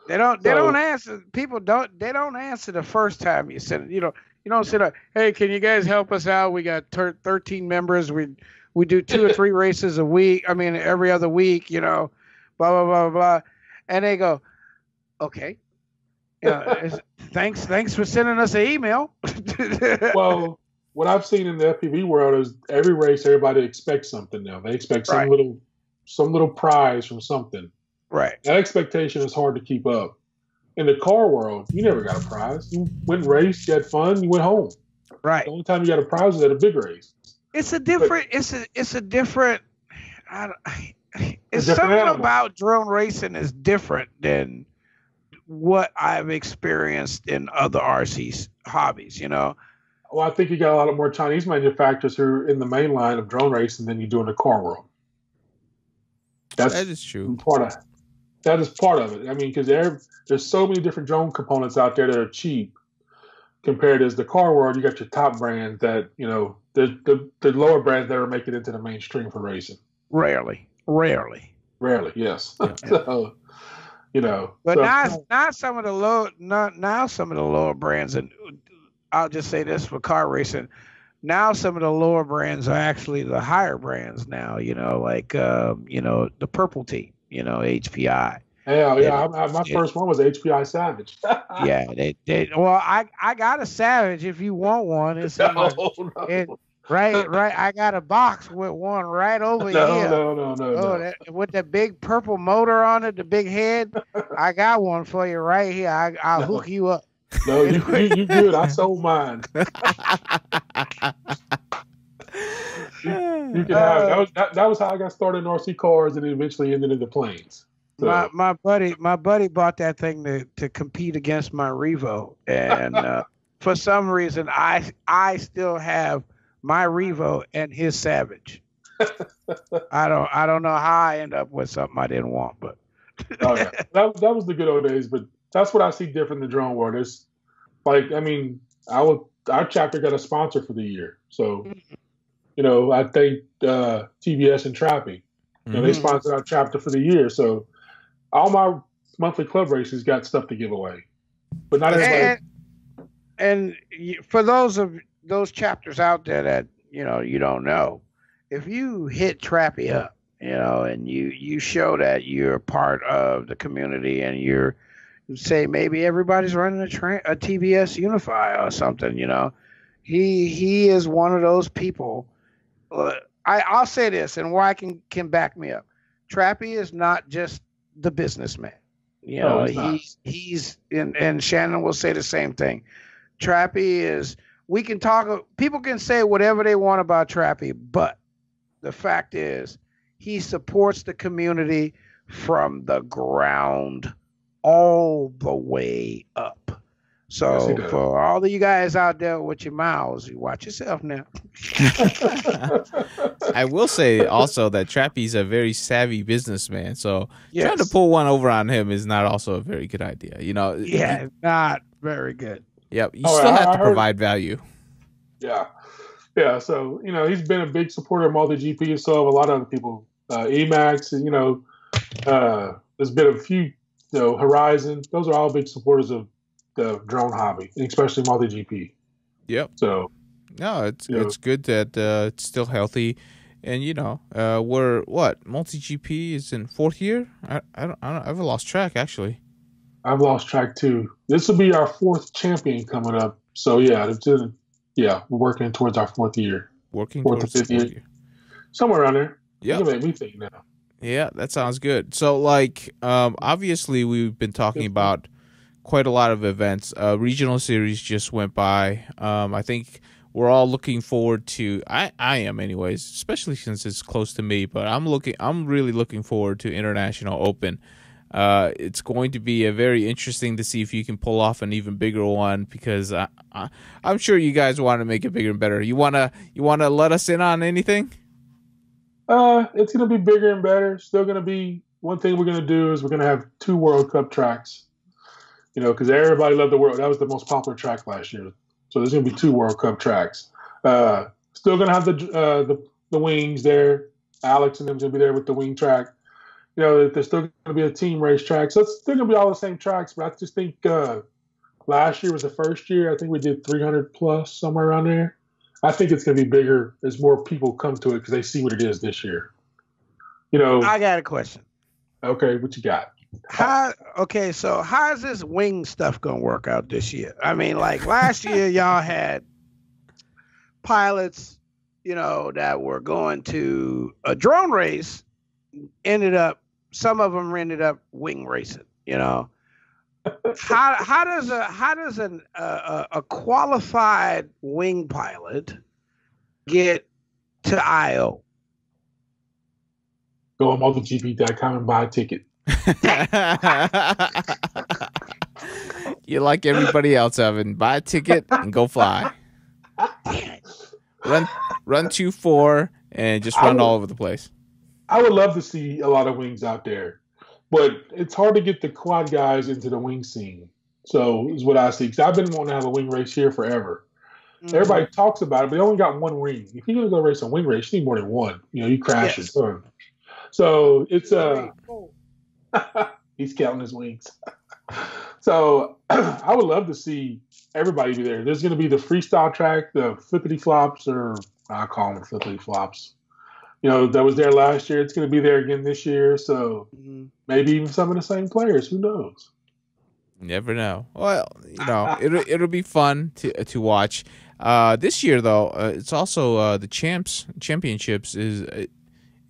They don't answer. People don't answer the first time you send it. You don't say like, hey, can you guys help us out? We got 13 members. We do 2 or 3 races a week. I mean, every other week, blah, blah, blah, blah. And they go, okay. Thanks for sending us an email. Well, what I've seen in the FPV world is every race, everybody expects something now. They expect some little prize from something. Right. That expectation is hard to keep up. In the car world, you never got a prize. You went and raced, you had fun, you went home. Right. The only time you got a prize was at a big race. It's a different. It's something animal. About drone racing is different than what I've experienced in other RC hobbies. Well, I think you got a lot more Chinese manufacturers who are in the main line of drone racing than you do in the car world. That is true. That is part of it. I mean, because there's so many different drone components out there that are cheap compared to the car world. You got your top brands that, you know, the lower brands that are making it into the mainstream for racing. Rarely, yes. Yeah. So, you know, but now some of the lower brands, and I'll just say this for car racing. Now some of the lower brands are actually the higher brands now, you know, like, you know, the purple team, you know, HPI. Yeah. My first one was HPI Savage. Yeah. Well, I got a Savage if you want one. It's right. I got a box with one right over here. No. With the big purple motor on it, the big head. I got one for you right here. I'll hook you up. No, you good. I sold mine. You can have it. That was how I got started in RC cars, and eventually ended in the planes. So. My buddy bought that thing to compete against my Revo, and for some reason I still have my Revo and his Savage. I don't know how I end up with something I didn't want, but yeah. that was the good old days. But that's what I see different in the drone world. It's like, I mean, our chapter got a sponsor for the year, so you know, I think TBS and Trappy, you know, they sponsored our chapter for the year. So all my monthly club races got stuff to give away, but not everybody. And for those chapters out there that, you know, you don't know, if you hit Trappy up, you know, and you show that you're part of the community, and you say maybe everybody's running a TBS Unify or something, you know, he is one of those people. I'll say this, and Why can back me up. Trappy is not just the businessman. You know, he's and Shannon will say the same thing. Trappy is, people can say whatever they want about Trappy, but the fact is he supports the community from the ground all the way up. So for all of you guys out there with your mouths, you watch yourself now. I will say also that Trappy's a very savvy businessman, so trying to pull one over on him is not also a very good idea. You know, not very good. Yeah, you still have to provide value. Yeah. So, you know, he's been a big supporter of MultiGP, so have a lot of other people. Emacs, and, you know, there's been a few, you know, Horizon. Those are all big supporters of the drone hobby, especially MultiGP. Yep. So, no, it's good that it's still healthy, and you know, we're MultiGP is in 4th year. I've lost track actually. I've lost track too. This will be our 4th champion coming up. So we're working towards our 4th year. Working towards the 5th year. Somewhere around there. Yeah. You can make me think now. Yeah, that sounds good. So, like, obviously, we've been talking about quite a lot of events. Regional series just went by. I think we're all looking forward to. I am, anyways, especially since it's close to me. But I'm really looking forward to International Open. It's going to be very interesting to see if you can pull off an even bigger one, because I'm sure you guys want to make it bigger and better. You wanna let us in on anything? It's going to be bigger and better. Still going to be, one thing we're going to do is we're going to have 2 World Cup tracks, you know, because everybody loved the World. That was the most popular track last year. So there's going to be 2 World Cup tracks. Still going to have the wings there. Alex and them's going to be there with the wing track. You know, there's still going to be a team race track. So it's still going to be all the same tracks, but I just think last year was the first year. I think we did 300 plus, somewhere around there. I think it's going to be bigger as more people come to it because they see what it is this year. You know, I got a question. Okay, what you got? So how is this wing stuff going to work out this year? I mean, like last year, y'all had pilots, you know, that were going to a drone race. Some of them ended up wing racing. You know, how does a qualified wing pilot get to IO? Go on MultiGP.com and buy a ticket. You like everybody else, Evan. Buy a ticket and go fly. Run 2-4 and just run all over the place. I would love to see a lot of wings out there, but it's hard to get the quad guys into the wing scene. So is what I see. Because I've been wanting to have a wing race here forever. Mm-hmm. Everybody talks about it, but they only got one wing. If you're going to go race a wing race, you need more than one. You crash it. So it's he's counting his wings. So I would love to see everybody be there. There's going to be the freestyle track, the flippity flops, or I call them flippity flops. That was there last year. It's going to be there again this year. So maybe even some of the same players. Who knows? Never know. Well, it'll be fun to watch. This year though, it's also the championships it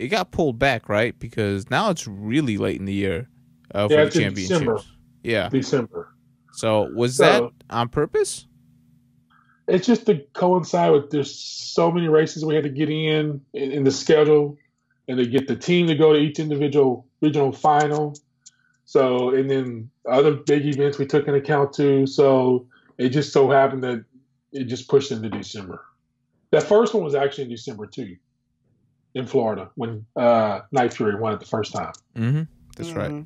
got pulled back, right? Because now it's really late in the year for the championships. December. Yeah, December. So was that on purpose? It's just to coincide with there's so many races we had to get in the schedule, and to get the team to go to each individual regional final. So, and then other big events we took into account too. So it just so happened that it just pushed into December. That first one was actually in December too, in Florida, when Night Fury won it the first time. Mm-hmm. That's right.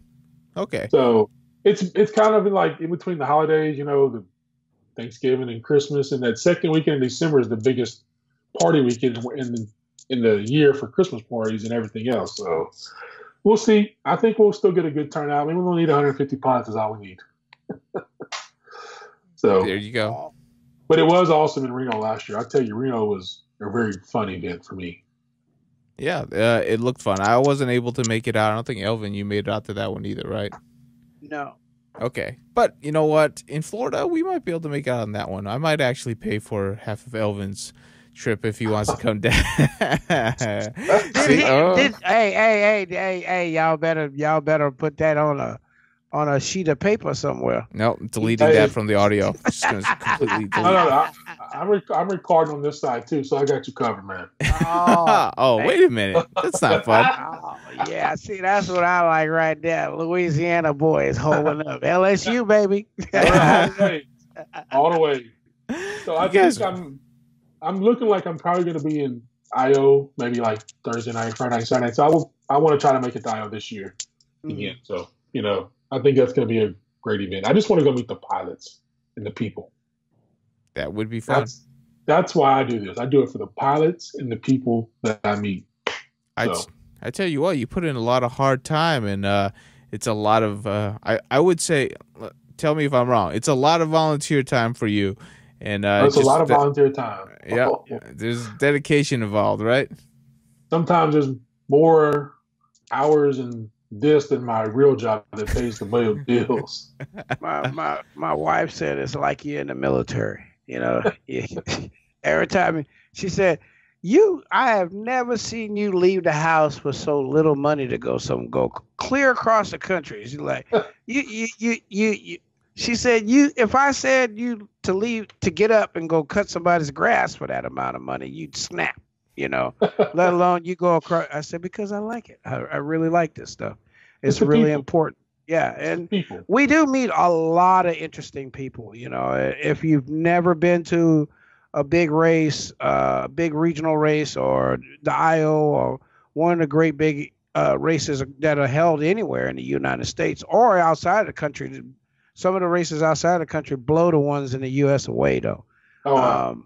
Okay. So it's kind of like in between the holidays, the Thanksgiving and Christmas, and that second weekend in December is the biggest party weekend in the year for Christmas parties and everything else. So we'll see. I think we'll still get a good turnout. Maybe we'll need 150 pilots is all we need. So there you go. But it was awesome in Reno last year. I tell you, Reno was a very fun event for me. Yeah, it looked fun. I wasn't able to make it out. I don't think, Elvin, you made it out to that one either, right? No. Okay. But you know what? In Florida, we might be able to make it out on that one. I might actually pay for half of Elvin's trip if he wants to come down. Hey, y'all better put that on a sheet of paper somewhere. No, deleting that from the audio. Just gonna completely delete. No, I'm recording on this side too, so I got you covered, man. Oh, wait a minute. That's not fun. Yeah, see, that's what I like right there. Louisiana boys holding up. LSU, baby. All the way. So I think I'm looking like I'm probably going to be in IO maybe like Thursday night, Friday night, Saturday night. So I want to try to make it to IO this year again. So, I think that's going to be a great event. I just want to go meet the pilots and the people. That would be fun. That's why I do this. I do it for the pilots and the people that I meet. I tell you what, you put in a lot of hard time, and it's a lot of, I would say, tell me if I'm wrong, it's a lot of volunteer time for you. And it's a lot of volunteer time. Yeah, there's dedication involved, right? Sometimes there's more hours in this than my real job that pays the bills. My wife said it's like you're in the military. Every time she said, I have never seen you leave the house with so little money to go clear across the country. She's like, you. She said, if I said you to leave, to get up and go cut somebody's grass for that amount of money, you'd snap, let alone you go across. I said, because I like it. I really like this stuff. It's really important. Yeah. And we do meet a lot of interesting people. If you've never been to a big race, big regional race, or the IO, or one of the great big races that are held anywhere in the United States or outside of the country, some of the races outside of the country blow the ones in the U.S. away, though. Oh, wow.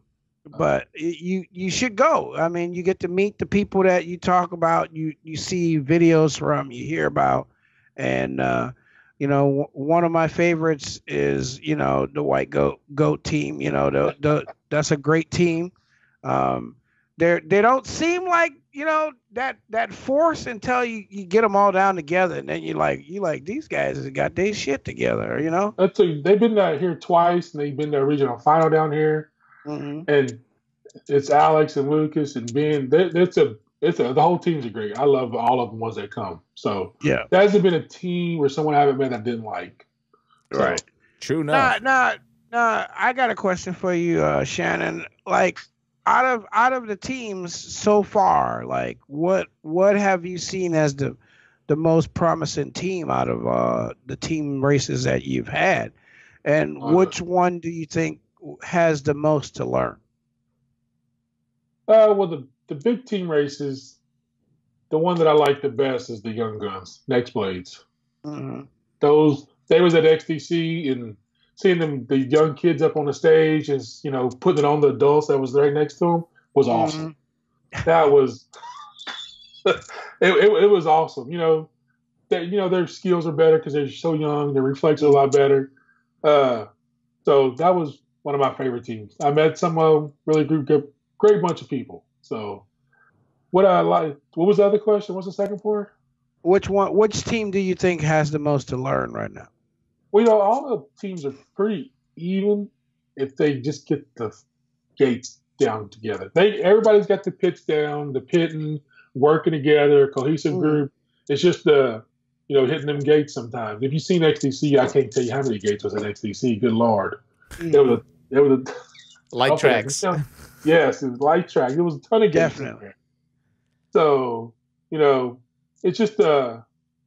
But you should go. I mean, you get to meet the people that you talk about, you see videos from, you hear about. And, one of my favorites is, the White Goat team. That's a great team. They don't seem like, that force until you get them all down together. And then you like these guys have got their shit together, They've been here twice, and they've been to a regional final down here. Mm-hmm. And it's Alex and Lucas and Ben. The whole team's great. I love all of the ones that come. So yeah, there hasn't been a team where someone I haven't met I didn't like. So, right. True enough. No. I got a question for you, Shannon. Like, out of the teams so far, like what have you seen as the most promising team out of the team races that you've had, and which one do you think has the most to learn? Well, the big team races, the one that I like the best is the Young Guns, Next Blades. Mm-hmm. Those they was at XTC and seeing the young kids up on the stage and putting it on the adults that was right next to them was awesome. That was it was awesome. Their skills are better because they're so young. Their reflexes are a lot better. So that was one of my favorite teams. I met some of them, really great bunch of people. So what was the other question? What's the second part? Which team do you think has the most to learn right now? Well, all the teams are pretty even if they just get the gates down together. Everybody's got the pits down, the pitting, working together, cohesive group. It's just hitting them gates sometimes. If you've seen XTC, I can't tell you how many gates was at XTC. Good Lord. There was a light tracks. Yes, it was light tracks. There was a ton of gates. Definitely. So, it's just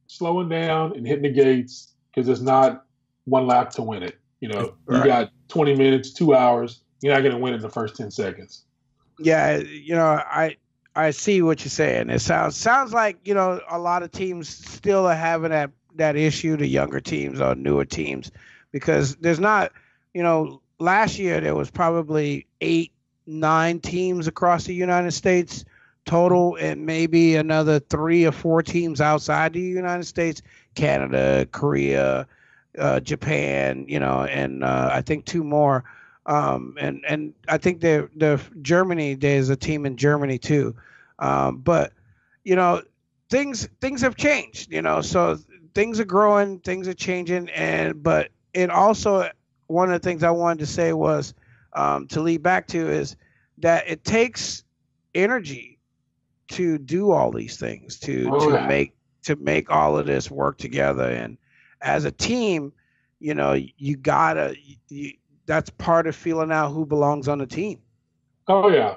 slowing down and hitting the gates because it's not one lap to win it. You got 20 minutes, 2 hours. You're not going to win in the first 10 seconds. Yeah, I see what you're saying. It sounds like a lot of teams still are having that issue. The younger teams or newer teams, because there's not. Last year there was probably 8-9 teams across the United States total, and maybe another 3 or 4 teams outside the United States, Canada, Korea, Japan, and I think 2 more. And I think the Germany, there's a team in Germany too. But things have changed, so things are growing, things are changing. But it also, one of the things I wanted to say was, to lead back to, is that it takes energy to do all these things, to make all of this work together. And as a team, that's part of feeling out who belongs on the team. Oh yeah.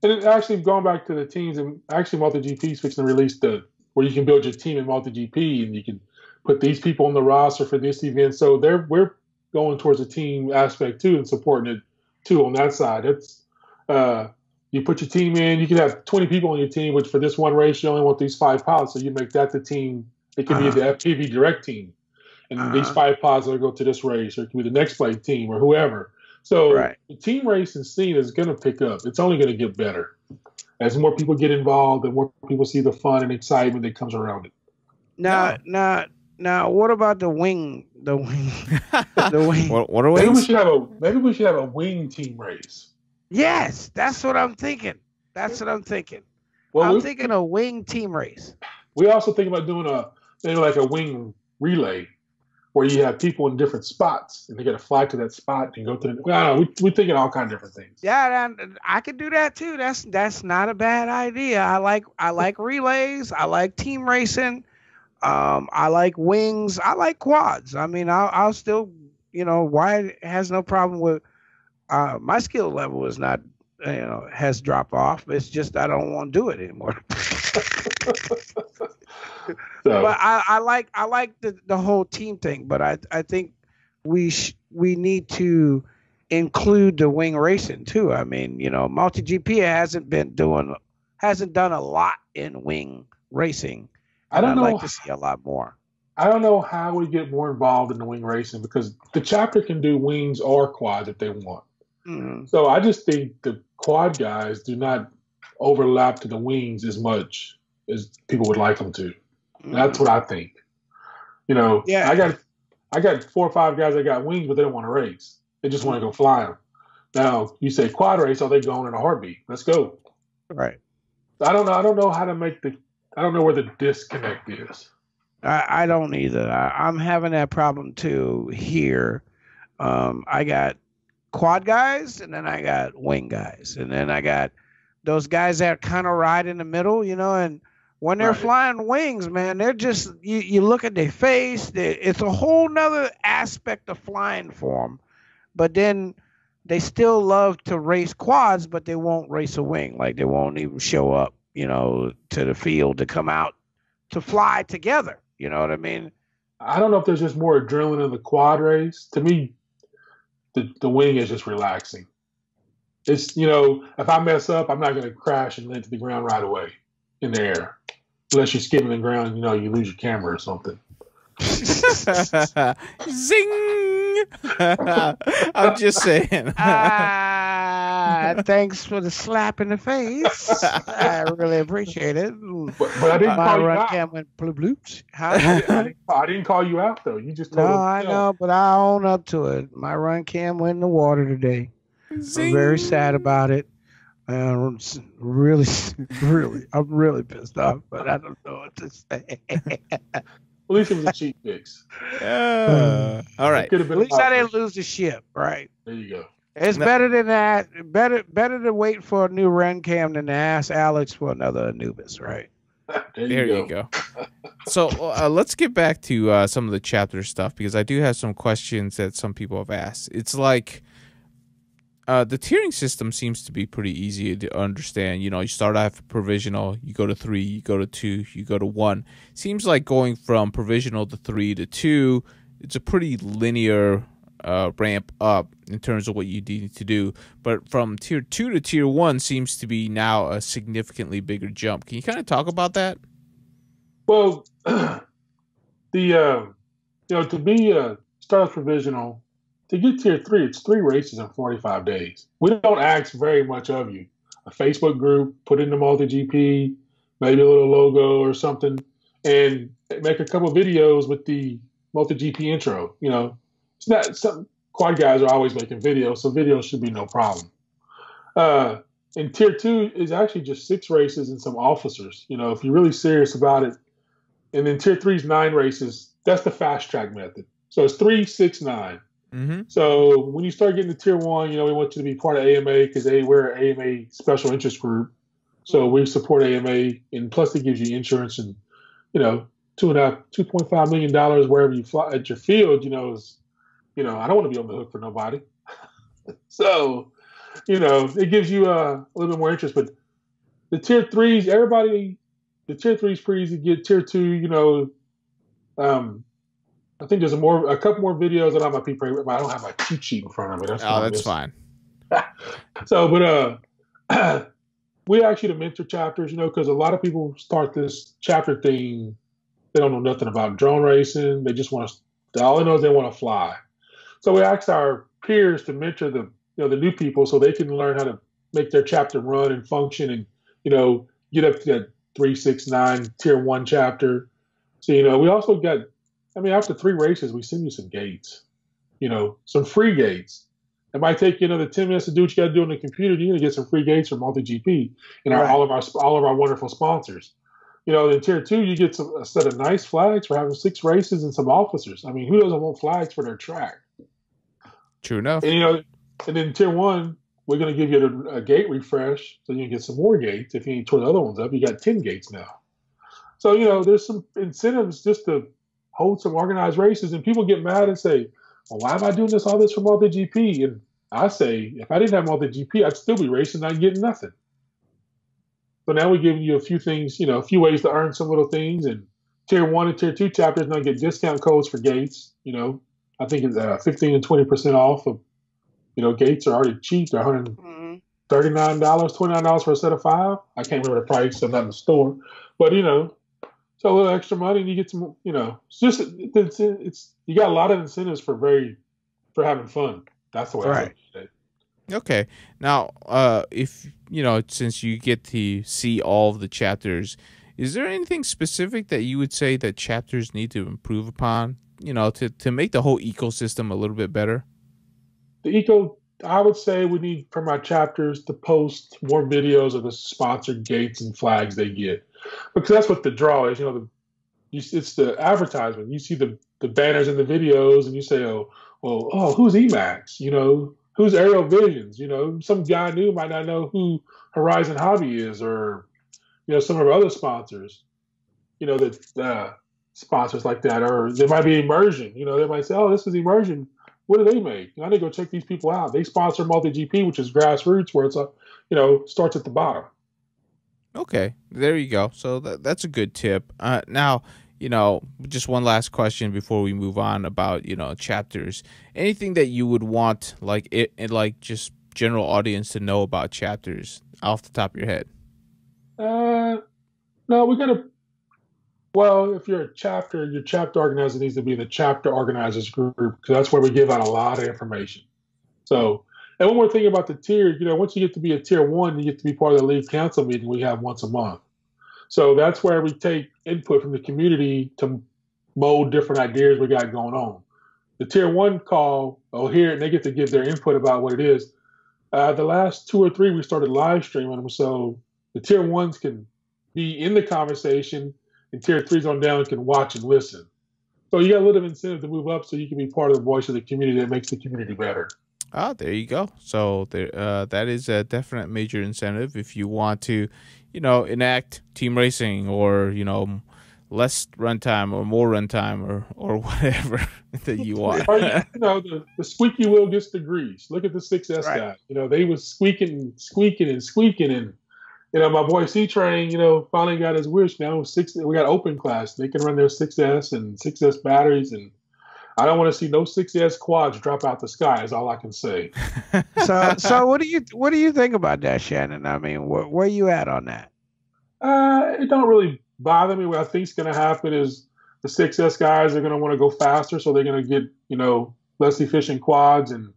And it actually, going back to the teams, and actually MultiGP is fixing to release where you can build your team in MultiGP and you can put these people on the roster for this event. So we're going towards a team aspect too and supporting it too on that side. It's you put your team in, you can have 20 people on your team, which for this one race you only want these 5 pilots, so you make that the team. It can be the FPV direct team, and these 5 pilots will go to this race, or it can be the next play team or whoever. So the team racing scene is going to pick up. It's only going to get better as more people get involved and more people see the fun and excitement that comes around it. Now, what about the wing? The wing. What are wings? Maybe we should have a wing team race. Yes, that's what I'm thinking. Well, I'm thinking a wing team race. We also think about doing maybe like a wing relay, where you have people in different spots and they got to fly to that spot and go to the. I don't know. We're thinking all kinds of different things. Yeah, I could do that too. That's not a bad idea. I like relays. I like team racing. I like wings. I like quads. I mean, I'll still, Wyatt has no problem with. My skill level is not, has dropped off. It's just I don't want to do it anymore. But I like the whole team thing. But I think we need to include the wing racing too. I mean, MultiGP hasn't done a lot in wing racing. I'd like to see a lot more. I don't know how we get more involved in the wing racing, because the chapter can do wings or quads if they want. Mm-hmm. So I just think the quad guys do not overlap to the wings as much as people would like them to. Mm-hmm. That's what I think. Yeah. I got 4 or 5 guys that got wings, but they don't want to race. They just want to go fly them. Now you say quad race, are they going in a heartbeat? Let's go. Right. I don't know how to make I don't know where the disconnect is. I don't either. I'm having that problem too here. I got quad guys, and then I got wing guys, and then I got those guys that kind of ride in the middle, and when they're flying wings, man, they're just, you look at their face, it's a whole nother aspect of flying for them. But then they still love to race quads, but they won't race a wing. Like, they won't even show up, to the field to come out to fly together. You know what I mean? I don't know if there's just more adrenaline in the quad race. To me, the wing is just relaxing. It's, if I mess up, I'm not going to crash and land to the ground right away in the air. Unless you're skimming the ground, you lose your camera or something. Zing! I'm just saying. Thanks for the slap in the face. I really appreciate it. But I didn't call you out. Cam went bloop bloops. I didn't call you out, though. You just told No, I know, but I own up to it. My run cam went in the water today. Zing. I'm very sad about it. I'm really pissed off, but I don't know what to say. At least it was a cheap fix. All right. At least I didn't lose the ship, right? There you go. It's better than that. Better to wait for a new run cam than to ask Alex for another Anubis, right? There you go. So let's get back to some of the chapter stuff, because I do have some questions that some people have asked. It's like the tiering system seems to be pretty easy to understand. You start off provisional, you go to 3, you go to 2, you go to 1. Seems like going from provisional to 3 to 2, it's a pretty linear ramp up in terms of what you need to do. But from tier 2 to tier 1 seems to be now a significantly bigger jump. Can you kind of talk about that? Well, to be start off provisional, to get tier 3, it's 3 races in 45 days. We don't ask very much of you. A Facebook group, put in the MultiGP, maybe a little logo or something, and make a couple videos with the MultiGP intro. It's not some quad guys are always making videos, so videos should be no problem. And tier 2 is actually just 6 races and some officers. If you're really serious about it. And then tier 3 is 9 races. That's the fast track method. So it's 3, 6, 9. Mm-hmm. So when you start getting to tier 1, we want you to be part of AMA because we're an AMA special interest group. So we support AMA, and plus it gives you insurance and, $2.5 million wherever you fly at your field, is, I don't want to be on the hook for nobody. So, it gives you a little bit more interest. But the tier 3s, the tier 3 is pretty easy to get. Tier 2, I think there's a couple more videos that I might be praying with. I don't have my cheat sheet in front of me. That's fine. So, but we ask you to mentor chapters, because a lot of people start this chapter thing. They don't know nothing about drone racing. They just want to. All they know is they want to fly. So we ask our peers to mentor the new people so they can learn how to make their chapter run and function and get up to that 3, 6, 9 tier 1 chapter. So we also got. After 3 races, we send you some gates, some free gates. It might take you another 10 minutes to do what you got to do on the computer. You're going to get some free gates from MultiGP and all of our wonderful sponsors. In tier 2, you get a set of nice flags for having 6 races and some officers. Who doesn't want flags for their track? True enough. And and then tier 1, we're going to give you a gate refresh, so you can get some more gates. If you ain't tore the other ones up, you got 10 gates now. So there's some incentives just to hold some organized races, and people get mad and say, well, why am I doing all this for MultiGP? And I say, if I didn't have MultiGP, I'd still be racing, not getting nothing. So now we're giving you a few things, a few ways to earn some little things. And tier 1 and tier 2 chapters now get discount codes for gates. I think it's 15 and 20% off of, gates are already cheap. They're $139, $29 for a set of 5. I can't remember the price. I'm not in the store, but so a little extra money, and you get some, it's you got a lot of incentives for having fun. That's the way I look at it. Okay. Now, if, since you get to see all of the chapters, is there anything specific that you would say that chapters need to improve upon, to make the whole ecosystem a little bit better? I would say we need from our chapters to post more videos of the sponsored gates and flags they get. Because that's what the draw is, it's the advertisement. You see the banners and the videos, and you say, who's Emacs? Who's Aerial Visions? Some guy new might not know who Horizon Hobby is, or some of our other sponsors. That sponsors like that, or there might be Immersion. They might say, this is Immersion. What do they make? I need to go check these people out. They sponsor MultiGP, which is grassroots, where it's starts at the bottom. Okay, there you go. So that's a good tip. Now, just one last question before we move on about, chapters. Anything that you would want, just general audience to know about chapters off the top of your head? No, we got to. Well, if you're a chapter, your chapter organizer needs to be the chapter organizers group because that's where we give out a lot of information. So, and one more thing about the tier, once you get to be a tier 1, you get to be part of the league council meeting we have once a month. So that's where we take input from the community to mold different ideas we got going on. The tier 1 call, here, and they get to give their input about what it is. The last 2 or 3, we started live streaming them, so the tier 1s can be in the conversation, and tier 3s on down can watch and listen. So you got a little incentive to move up so you can be part of the voice of the community that makes the community better. Oh, there you go. So that is a definite major incentive if you want to, enact team racing or, less runtime or more runtime or whatever that you want. The squeaky wheel gets the grease. Look at the 6S guy. They was squeaking, and my boy C-Train, finally got his wish. Now we got open class. They can run their 6S and 6S batteries, and I don't want to see no 6S quads drop out the sky. Is all I can say. So what do you think about that, Shannon? I mean, where you at on that? It don't really bother me. What I think's going to happen is the 6S guys are going to want to go faster, so they're going to get less efficient quads and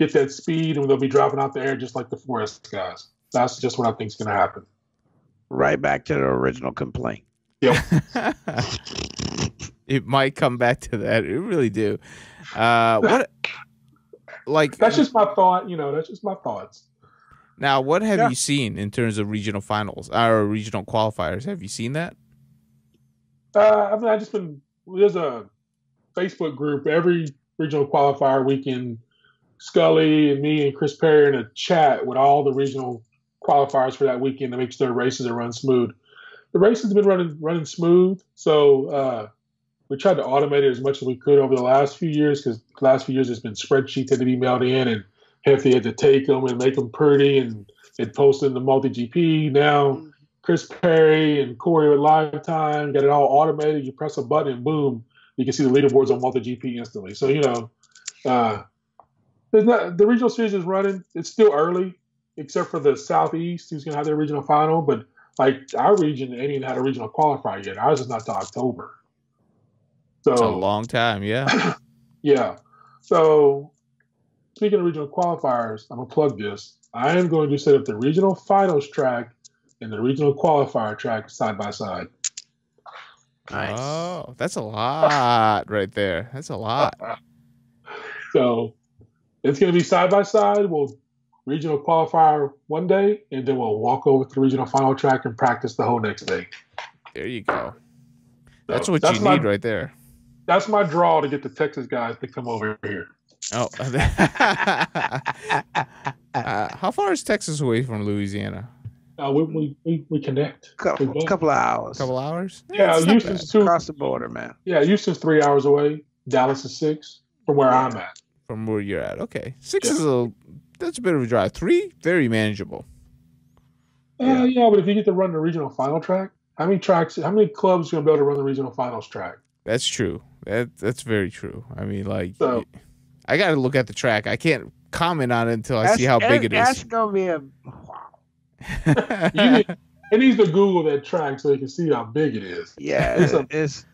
get that speed, and they'll be dropping out the air just like the 4S guys. That's just what I think's going to happen. Right back to the original complaint. Yep. It might come back to that. It really do. That's just my thought. That's just my thoughts. Now, what have you seen in terms of regional finals or regional qualifiers? Have you seen that? There's a Facebook group every regional qualifier weekend. Scully and me and Chris Perry in a chat with all the regional qualifiers for that weekend to make sure the races are run smooth. The races have been running smooth, so we tried to automate it as much as we could over the last few years because the last few years there's been spreadsheets that had to be mailed in and Hefty had to take them and make them pretty and it posted in the MultiGP. Now Chris Perry and Corey with Lifetime got it all automated. You press a button and boom, you can see the leaderboards on MultiGP instantly. So the regional series is running. It's still early, except for the Southeast, who's going to have their regional final. But our region ain't even had a regional qualifier yet. Ours is not till October. So it's a long time, yeah. Yeah. So speaking of regional qualifiers, I'm gonna plug this. I am going to set up the regional finals track and the regional qualifier track side by side. Nice. Oh, that's a lot right there. That's a lot. So it's going to be side by side. We'll regional qualifier one day, and then we'll walk over to the regional final track and practice the whole next day. There you go. That's what you need right there. That's my draw to get the Texas guys to come over here. Oh. How far is Texas away from Louisiana? We connect. Couple of hours. Couple hours? Yeah, Houston's across the border, man. Yeah, Houston's 3 hours away. Dallas is 6 from where I'm at. From where you're at. Okay. 6 is that's a bit of a drive. 3, very manageable. Yeah, but if you get to run the regional final track, how many clubs are going to be able to run the regional finals track? That's true. That's very true. I mean, I got to look at the track. I can't comment on it until I see how big it is. That's going to be a wow. It needs to Google that track so you can see how big it is. Yeah, it's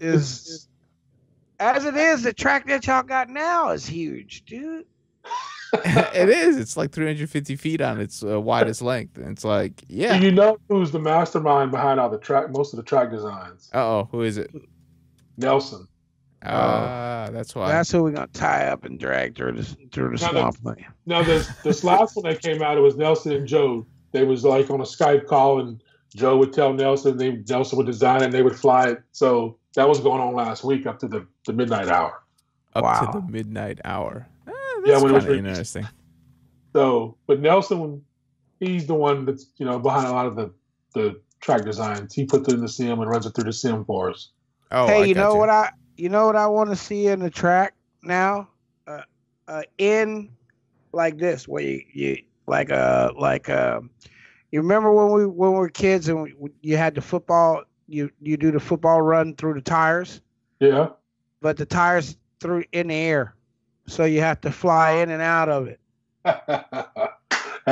as it is. The track that y'all got now is huge, dude. It is. It's like 350 feet on its widest length. And it's like, yeah. You know who's the mastermind behind all the track, most of the track designs? Who is it? Nelson. That's why. That's who we're gonna tie up and drag through the swamp. Now this last one that came out, it was Nelson and Joe. They was like on a Skype call, and Joe would tell Nelson, Nelson would design it, and they would fly it. So that was going on last week up to the midnight hour. Up to the midnight hour. That's kind of interesting. So, but Nelson, he's the one that's behind a lot of the track designs. He puts it in the sim and runs it through the sim for us. Oh, hey, you know what I want to see in the track now? In like this, where you you remember when we were kids and you had the football, you do the football run through the tires? Yeah. But the tires through in the air, so you have to fly in and out of it.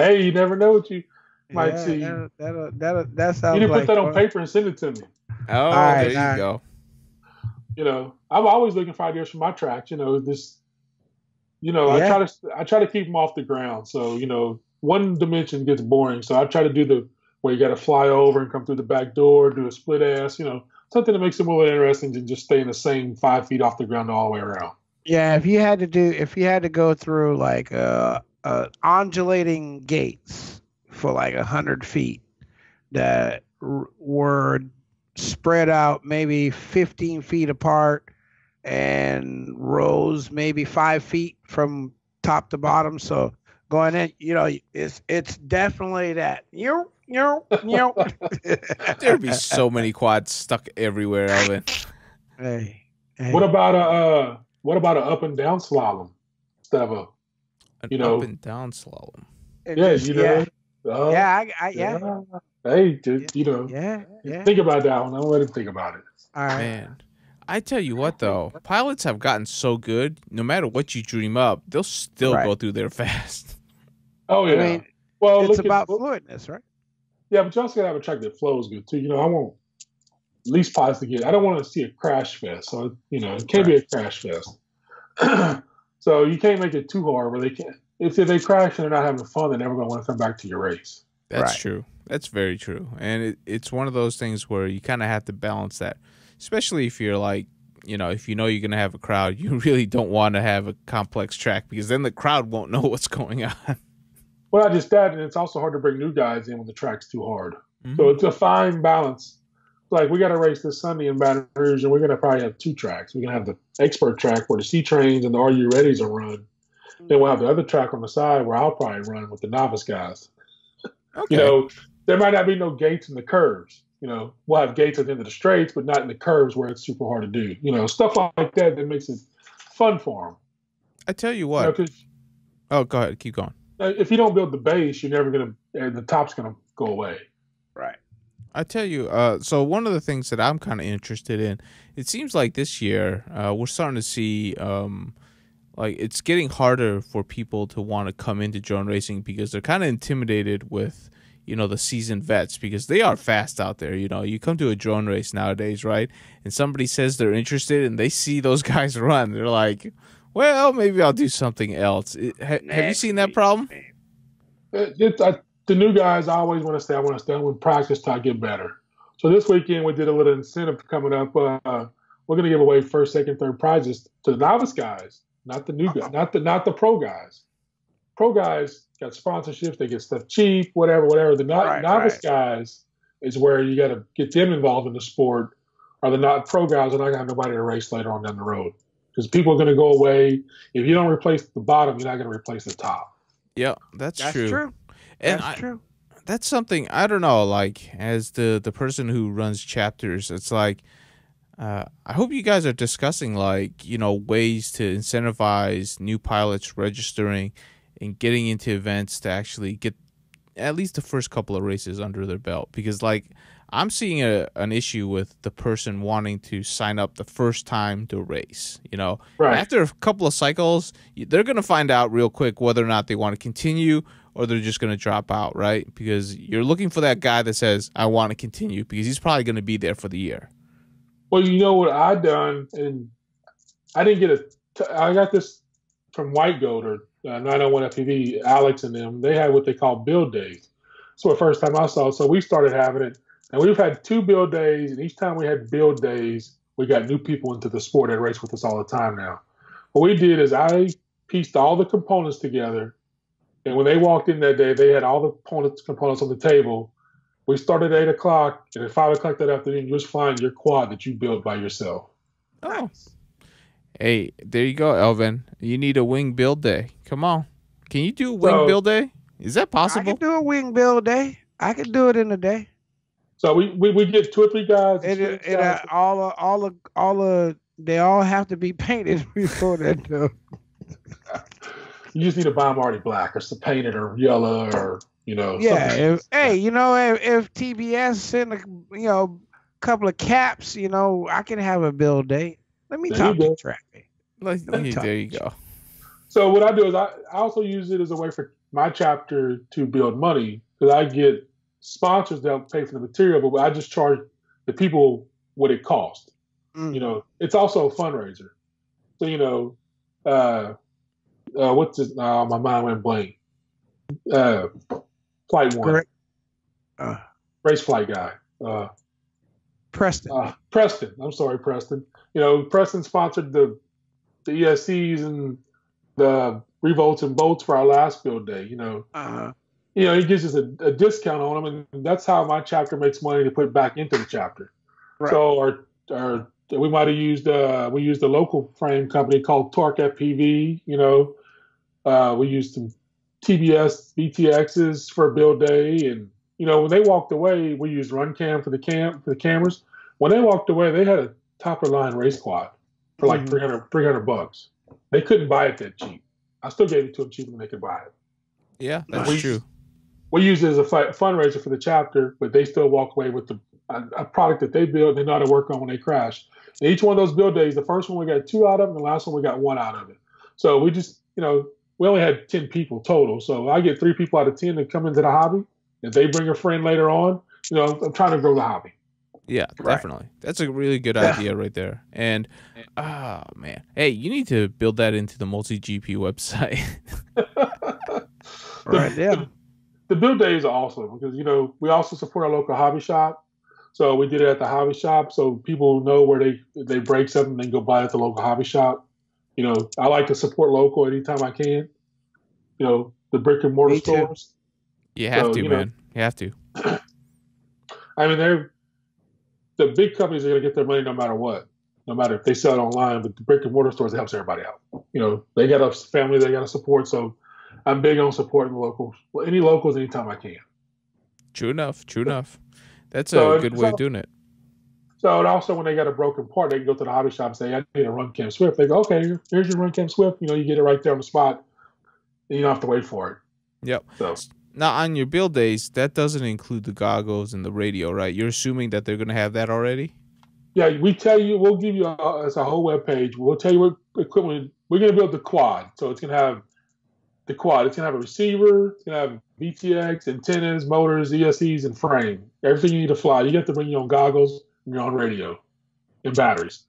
Hey, you never know what you might see. That sounds you need to like put that on fun. paper and send it to me. Oh, right, there you go. You know, I'm always looking for ideas for my tracks. You know, this. You know, Yeah. I try to keep them off the ground. So you know, one dimension gets boring. So I try to do the where you got to fly over and come through the back door, do a split ass. You know, something that makes it more interesting than just stay in the same 5 feet off the ground all the way around. Yeah, if you had to go through like undulating gates for like 100 feet that were spread out maybe 15 feet apart and rose maybe 5 feet from top to bottom. So going in, you know, it's definitely that. There'd be so many quads stuck everywhere, Elvin. Hey. What about an up and down slalom instead of up and down slalom? Yeah. Hey, dude, you know. Yeah. Think about that one. I'll let him think about it. All right. Man, I tell you what though, pilots have gotten so good. No matter what you dream up, they'll still go through there fast. Oh yeah. I mean, well, it's about fluidness, right? Yeah, but you also gotta have a track that flows good too. You know, I want at least pilots to get. I don't want to see a crash fest. So you know, it can't be a crash fest. So you can't make it too hard where they can't. If they crash and they're not having fun, they're never going to want to come back to your race. That's true. That's very true. And it's one of those things where you kind of have to balance that, especially if you're like, you know you're going to have a crowd. You really don't want to have a complex track because then the crowd won't know what's going on. Well, not just that, and it's also hard to bring new guys in when the track's too hard. Mm-hmm. So it's a fine balance. Like, we got a race this Sunday in Baton Rouge, and we're going to probably have 2 tracks. We're going to have the expert track where the C-Trains and the Are You Readies are run. Then we'll have the other track on the side where I'll probably run with the novice guys. Okay. You know, there might not be no gates in the curves. You know, we'll have gates at the end of the straights, but not in the curves where it's super hard to do. You know, stuff like that makes it fun for them. I tell you what. Oh, go ahead. Keep going. If you don't build the base, you're never going to – the top's going to go away. Right. I tell you, so one of the things that I'm kind of interested in, it seems like this year we're starting to see like it's getting harder for people to want to come into drone racing because they're kind of intimidated with, you know, the seasoned vets because they are fast out there. You know, you come to a drone race nowadays, right? And somebody says they're interested and they see those guys run. They're like, well, maybe I'll do something else. Have you seen that problem? The new guys, I always want to stay. I want to practice till I get better. So this weekend we did a little incentive coming up. We're going to give away first, second, third prizes to the novice guys, not the new guys, not the pro guys. Pro guys got sponsorships. They get stuff cheap, whatever. The novice guys is where you got to get them involved in the sport. Or the not pro guys are not going to have nobody to race later on down the road because people are going to go away. If you don't replace the bottom, you're not going to replace the top. Yeah, that's true. And that's true. That's something, I don't know, like, as the person who runs chapters, it's like, I hope you guys are discussing, like, you know, ways to incentivize new pilots registering and getting into events to actually get at least the first couple of races under their belt. Because, like, I'm seeing an issue with the person wanting to sign up the first time to race, you know. Right. After a couple of cycles, they're going to find out real quick whether or not they want to continue or they're just going to drop out, right? Because you're looking for that guy that says, I want to continue, because he's probably going to be there for the year. Well, you know what I done, and I didn't get I got this from White Goat or 901 FPV, Alex and them. They had what they call build days. So the first time I saw it, so we started having it. And we've had 2 build days, and each time we had build days, we got new people into the sport that race with us all the time now. What we did is I pieced all the components together, and when they walked in that day, they had all the components on the table. We started at 8 o'clock, and at 5 o'clock that afternoon, you was flying your quad that you built by yourself. Oh. Hey, there you go, Elvin. You need a wing build day. Come on. Can you do a wing build day? Is that possible? I can do a wing build day. I can do it in a day. So we get 2 or 3 guys. They all have to be painted before they do. You just need to buy them already black or some painted or yellow or, you know. Yeah. If TBS send a couple of caps, you know, I can have a build day. Let me talk to Trappy. There you go. So what I do is I also use it as a way for my chapter to build money because I get sponsors that pay for the material, but I just charge the people what it costs. You know, it's also a fundraiser. So, you know, what's it? My mind went blank. Flight One. Race flight guy. Preston. Preston. I'm sorry, Preston. You know, Preston sponsored the ESCs and the revolts and bolts for our last build day. You know, he gives us a discount on them, and that's how my chapter makes money to put back into the chapter. Right. So we might have used we used a local frame company called Torque FPV. You know, we used some TBS VTXs for a build day, and you know, when they walked away, we used RunCam for the cameras. When they walked away, they had a top of the line race quad for like $300. They couldn't buy it that cheap. I still gave it to them cheaper than they could buy it. Yeah, that's true. We used it as a fundraiser for the chapter, but they still walk away with a product that they built and they know how to work on when they crash. And each one of those build days, the first one we got 2 out of it, and the last one we got 1 out of it. So we just, you know, we only had 10 people total. So I get 3 people out of 10 that come into the hobby. If they bring a friend later on, you know, I'm trying to grow the hobby. Yeah, definitely. That's a really good idea right there. And, oh, man. Hey, you need to build that into the MultiGP website. Right, yeah. The build days are awesome because, you know, we also support our local hobby shop. So we did it at the hobby shop so people know where they break something, they can go buy it at the local hobby shop. You know, I like to support local anytime I can. You know, the brick and mortar stores. You have to, man. You have to. I mean, the big companies are going to get their money no matter what, no matter if they sell it online. But the brick and mortar stores, it helps everybody out. You know, they got a family they got to support. So I'm big on supporting the locals. Well, any locals anytime I can. True enough. True enough. That's a good way of doing it. So, and also when they got a broken part, they can go to the hobby shop and say, I need a RunCam Swift. They go, okay, here's your RunCam Swift. You know, you get it right there on the spot. And you don't have to wait for it. Yep. So. Now, on your build days, that doesn't include the goggles and the radio, right? You're assuming that they're going to have that already? Yeah, we tell you, we'll give you it's a whole web page. We'll tell you what equipment. We're going to build the quad. So it's going to have the quad. It's going to have a receiver. It's going to have VTX, antennas, motors, ESCs, and frame. Everything you need to fly. You have to bring your own goggles and your own radio and batteries.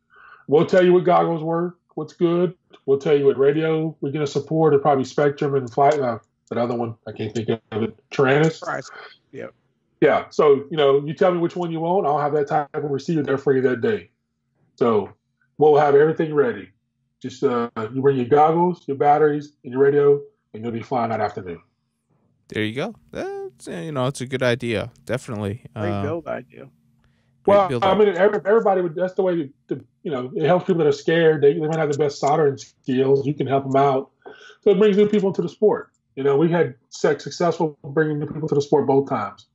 We'll tell you what goggles work, what's good. We'll tell you what radio we're going to support, or probably Spectrum and Flight. That other one, I can't think of it. Tyrannus. Right. Yep. Yeah. So, you know, you tell me which one you want. I'll have that type of receiver there for you that day. So we'll have everything ready. Just you bring your goggles, your batteries, and your radio, and you'll be flying that afternoon. There you go. That's, you know, it's a good idea. Definitely. Great build idea. Well, I mean, everybody would. That's the way to, you know, it helps people that are scared. They might have the best soldering skills. You can help them out. So it brings new people into the sport. You know, we've had successful bringing new people to the sport both times.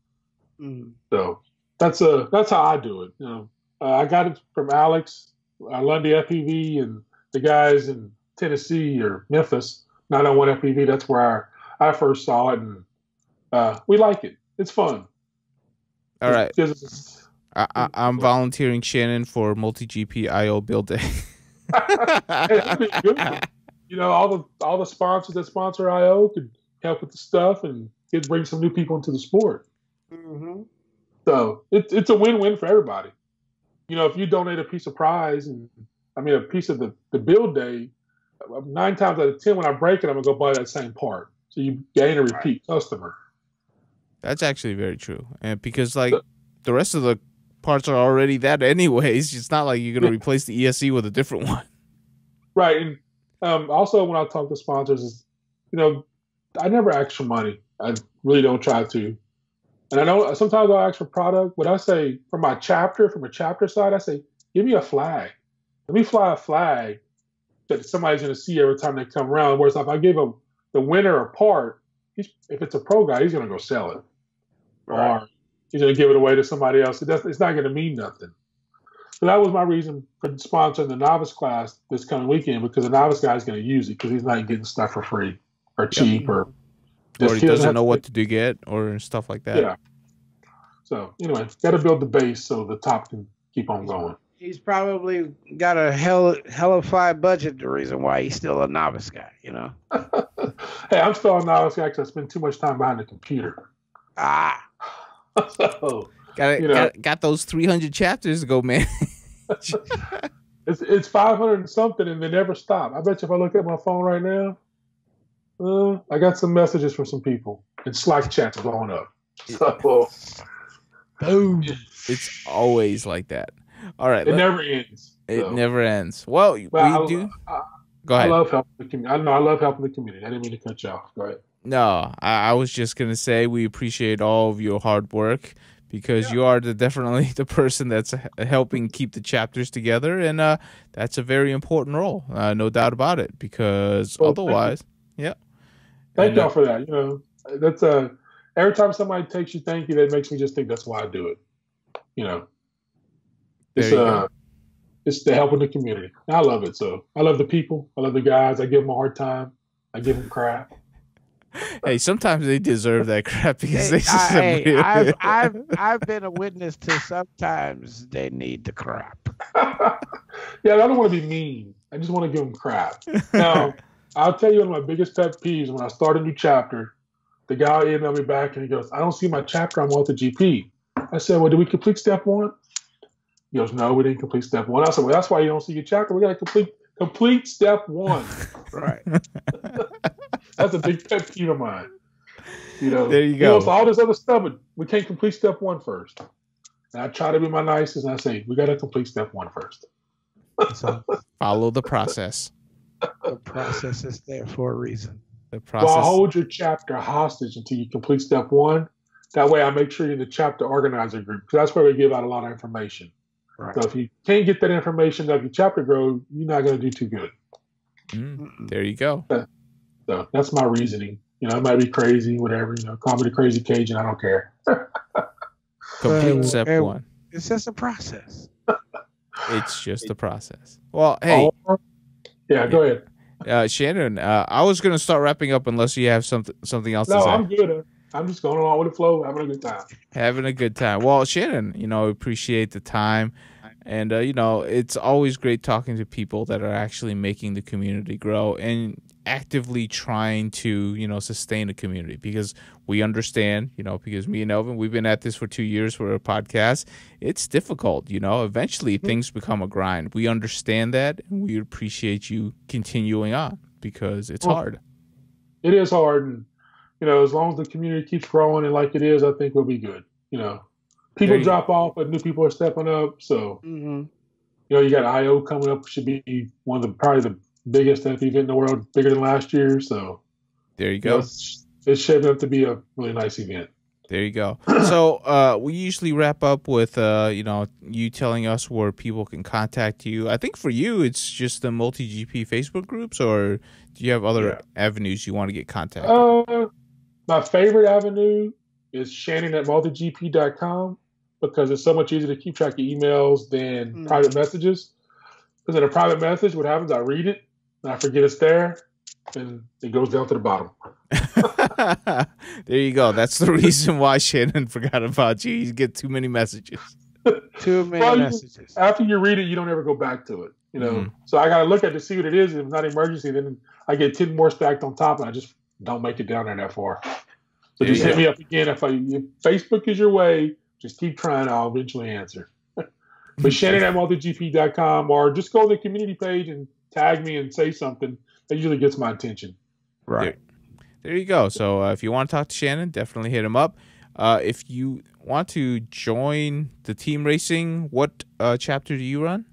So that's how I do it. You know, I got it from Alex, Lundy FPV, and the guys in Tennessee or Memphis, 901 FPV. That's where I first saw it, and we like it. It's fun. All right. I'm volunteering Shannon for MultiGP IO build day. You know, all the sponsors that sponsor IO could help with the stuff and bring some new people into the sport. So it's a win-win for everybody. You know, if you donate a piece of prize, and I mean a piece of the build day, 9 times out of 10 when I break it, I'm gonna go buy that same part. So you gain a repeat customer. That's actually very true, and because like the rest of the parts are already that anyways, it's not like you're gonna replace the ESC with a different one. Right, and also when I talk to sponsors, is, you know, I never ask for money. I really don't try to. And I know sometimes I'll ask for product, but I say from a chapter side, I say, give me a flag. Let me fly a flag that somebody's going to see every time they come around. Whereas if I give the winner a part, if it's a pro guy, he's going to go sell it. Right. Or he's going to give it away to somebody else. It's not going to mean nothing. So that was my reason for sponsoring the novice class this coming weekend, because the novice guy is going to use it because he's not getting stuff for free or cheap or he doesn't know what to get or stuff like that. Yeah. So anyway, got to build the base so the top can keep on going. He's probably got a hellified budget. The reason why he's still a novice guy, Hey, I'm still a novice guy because I spend too much time behind the computer. So, got those 300 chapters to go, man. It's 500 and something, and they never stop. I bet you if I look at my phone right now, I got some messages from some people, and Slack chats blowing up. So, boom! It's always like that. All right, it never ends. It never ends. Well, we do. Go ahead. I love helping the community. I love helping the community. I didn't mean to cut you off. Go ahead. No, I was just gonna say we appreciate all of your hard work because you are definitely the person that's helping keep the chapters together, and that's a very important role, no doubt about it. Because otherwise, thank y'all for that. That's every time somebody takes you, thank you. That makes me just think that's why I do it. It's the help of the community. I love it. So I love the people. I love the guys. I give them a hard time. I give them crap. Hey, sometimes they deserve that crap because I've been a witness to sometimes they need the crap. Yeah, I don't want to be mean. I just want to give them crap. Now, I'll tell you one of my biggest pet peeves when I start a new chapter. The guy emailed me back and he goes, "I don't see my chapter on MultiGP." I said, "Well, did we complete step 1?" He goes, "No, we didn't complete step 1." I said, "Well, that's why you don't see your chapter. We got to complete step 1." Right. That's a big pet peeve of mine. There you go. So all this other stuff, but we can't complete step 1 first. And I try to be my nicest, and I say, we got to complete step 1 first. So follow the process. The process is there for a reason. The process. Well, hold your chapter hostage until you complete step 1. That way I make sure you're in the chapter organizer group, because that's where we give out a lot of information. Right. So if you can't get that information that your chapter grows, you're not going to do too good. There you go. So that's my reasoning. It might be crazy, whatever. Call me the crazy Cajun. I don't care. Complete step 1. It's just a process. It's just a process. Well, hey. Yeah, go ahead. Shannon, I was going to start wrapping up unless you have something else to say. No, I'm good. I'm just going along with the flow, having a good time. Having a good time. Well, Shannon, appreciate the time. And, it's always great talking to people that are actually making the community grow and actively trying to, sustain a community, because we understand, because me and Elvin, we've been at this for 2 years for a podcast. It's difficult, eventually things become a grind. We understand that, and we appreciate you continuing on because it's hard. It is hard. And, as long as the community keeps growing and like it is, I think we'll be good. People drop off, but new people are stepping up. So, you got I.O. coming up, should be one of probably the biggest FPV event in the world, bigger than last year. So, there you go. It's shaping up to be a really nice event. There you go. So, we usually wrap up with, you telling us where people can contact you. I think for you, it's just the MultiGP Facebook groups, or do you have other avenues you want to get contacted? My favorite avenue is Shannon at multigp.com, because it's so much easier to keep track of emails than private messages. Because in a private message, what happens, I read it, and I forget it's there, and it goes down to the bottom. There you go. That's the reason why Shannon forgot about you. You get too many messages. Too many messages. After you read it, you don't ever go back to it. So I got to look at it to see what it is. If it's not an emergency, then I get 10 more stacked on top, and I just don't make it down there that far. So just hit me up again. If Facebook is your way, just keep trying. I'll eventually answer. But Shannon at multigp.com, or just go to the community page and tag me and say something. That usually gets my attention. Right. There you go. So if you want to talk to Shannon, definitely hit him up. If you want to join the team racing, what chapter do you run?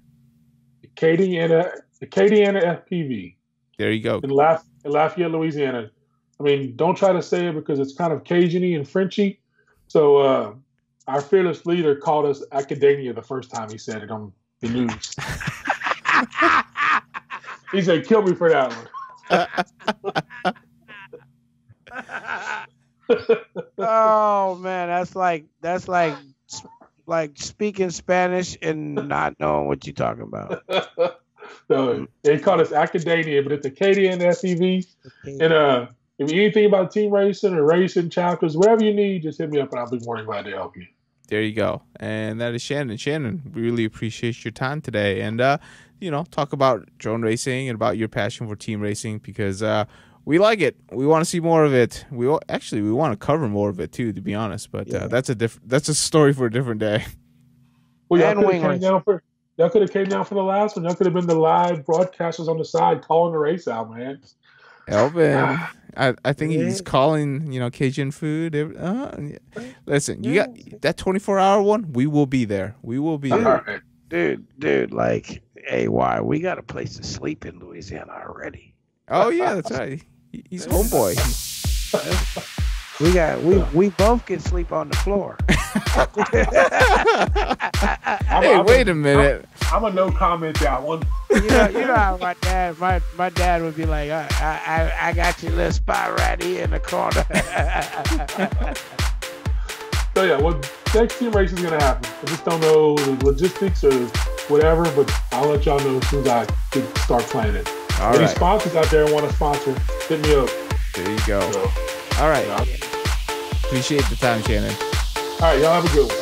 Acadiana FPV. There you go. In Lafayette, Louisiana. I mean, don't try to say it because it's kind of Cajun-y and Frenchy. So our fearless leader called us Academia the first time he said it on the news. He said, "Kill me for that one." Oh man, that's like speaking Spanish and not knowing what you're talking about. So they call us Academia, but it's Acadian FPV. And if you anything about team racing or racing chapters, whatever you need, just hit me up and I'll be more than glad to help you. There you go. And that is Shannon. Shannon, we really appreciate your time today. And, talk about drone racing and about your passion for team racing, because we like it. We want to see more of it. We want to cover more of it too, to be honest. But that's a story for a different day. Well, y'all could have came down for the last one. Y'all could have been the live broadcasters on the side calling the race out, man. Elvin, I think he's calling, Cajun food. Listen, you got that 24-hour one. We will be there. We will be there. Right. Dude, like, hey, why? We got a place to sleep in Louisiana already. Oh yeah, that's right. He's homeboy. We both can sleep on the floor. Hey, wait a minute. I'm a no comment that one. You know how my dad would be like, I got your little spot right here in the corner. So yeah, next team race is gonna happen. I just don't know the logistics or whatever, but I'll let y'all know as soon as I can start planning. Any sponsors out there want to sponsor, hit me up. There you go. So, all right. Appreciate the time, Shannon. All right, y'all have a good one.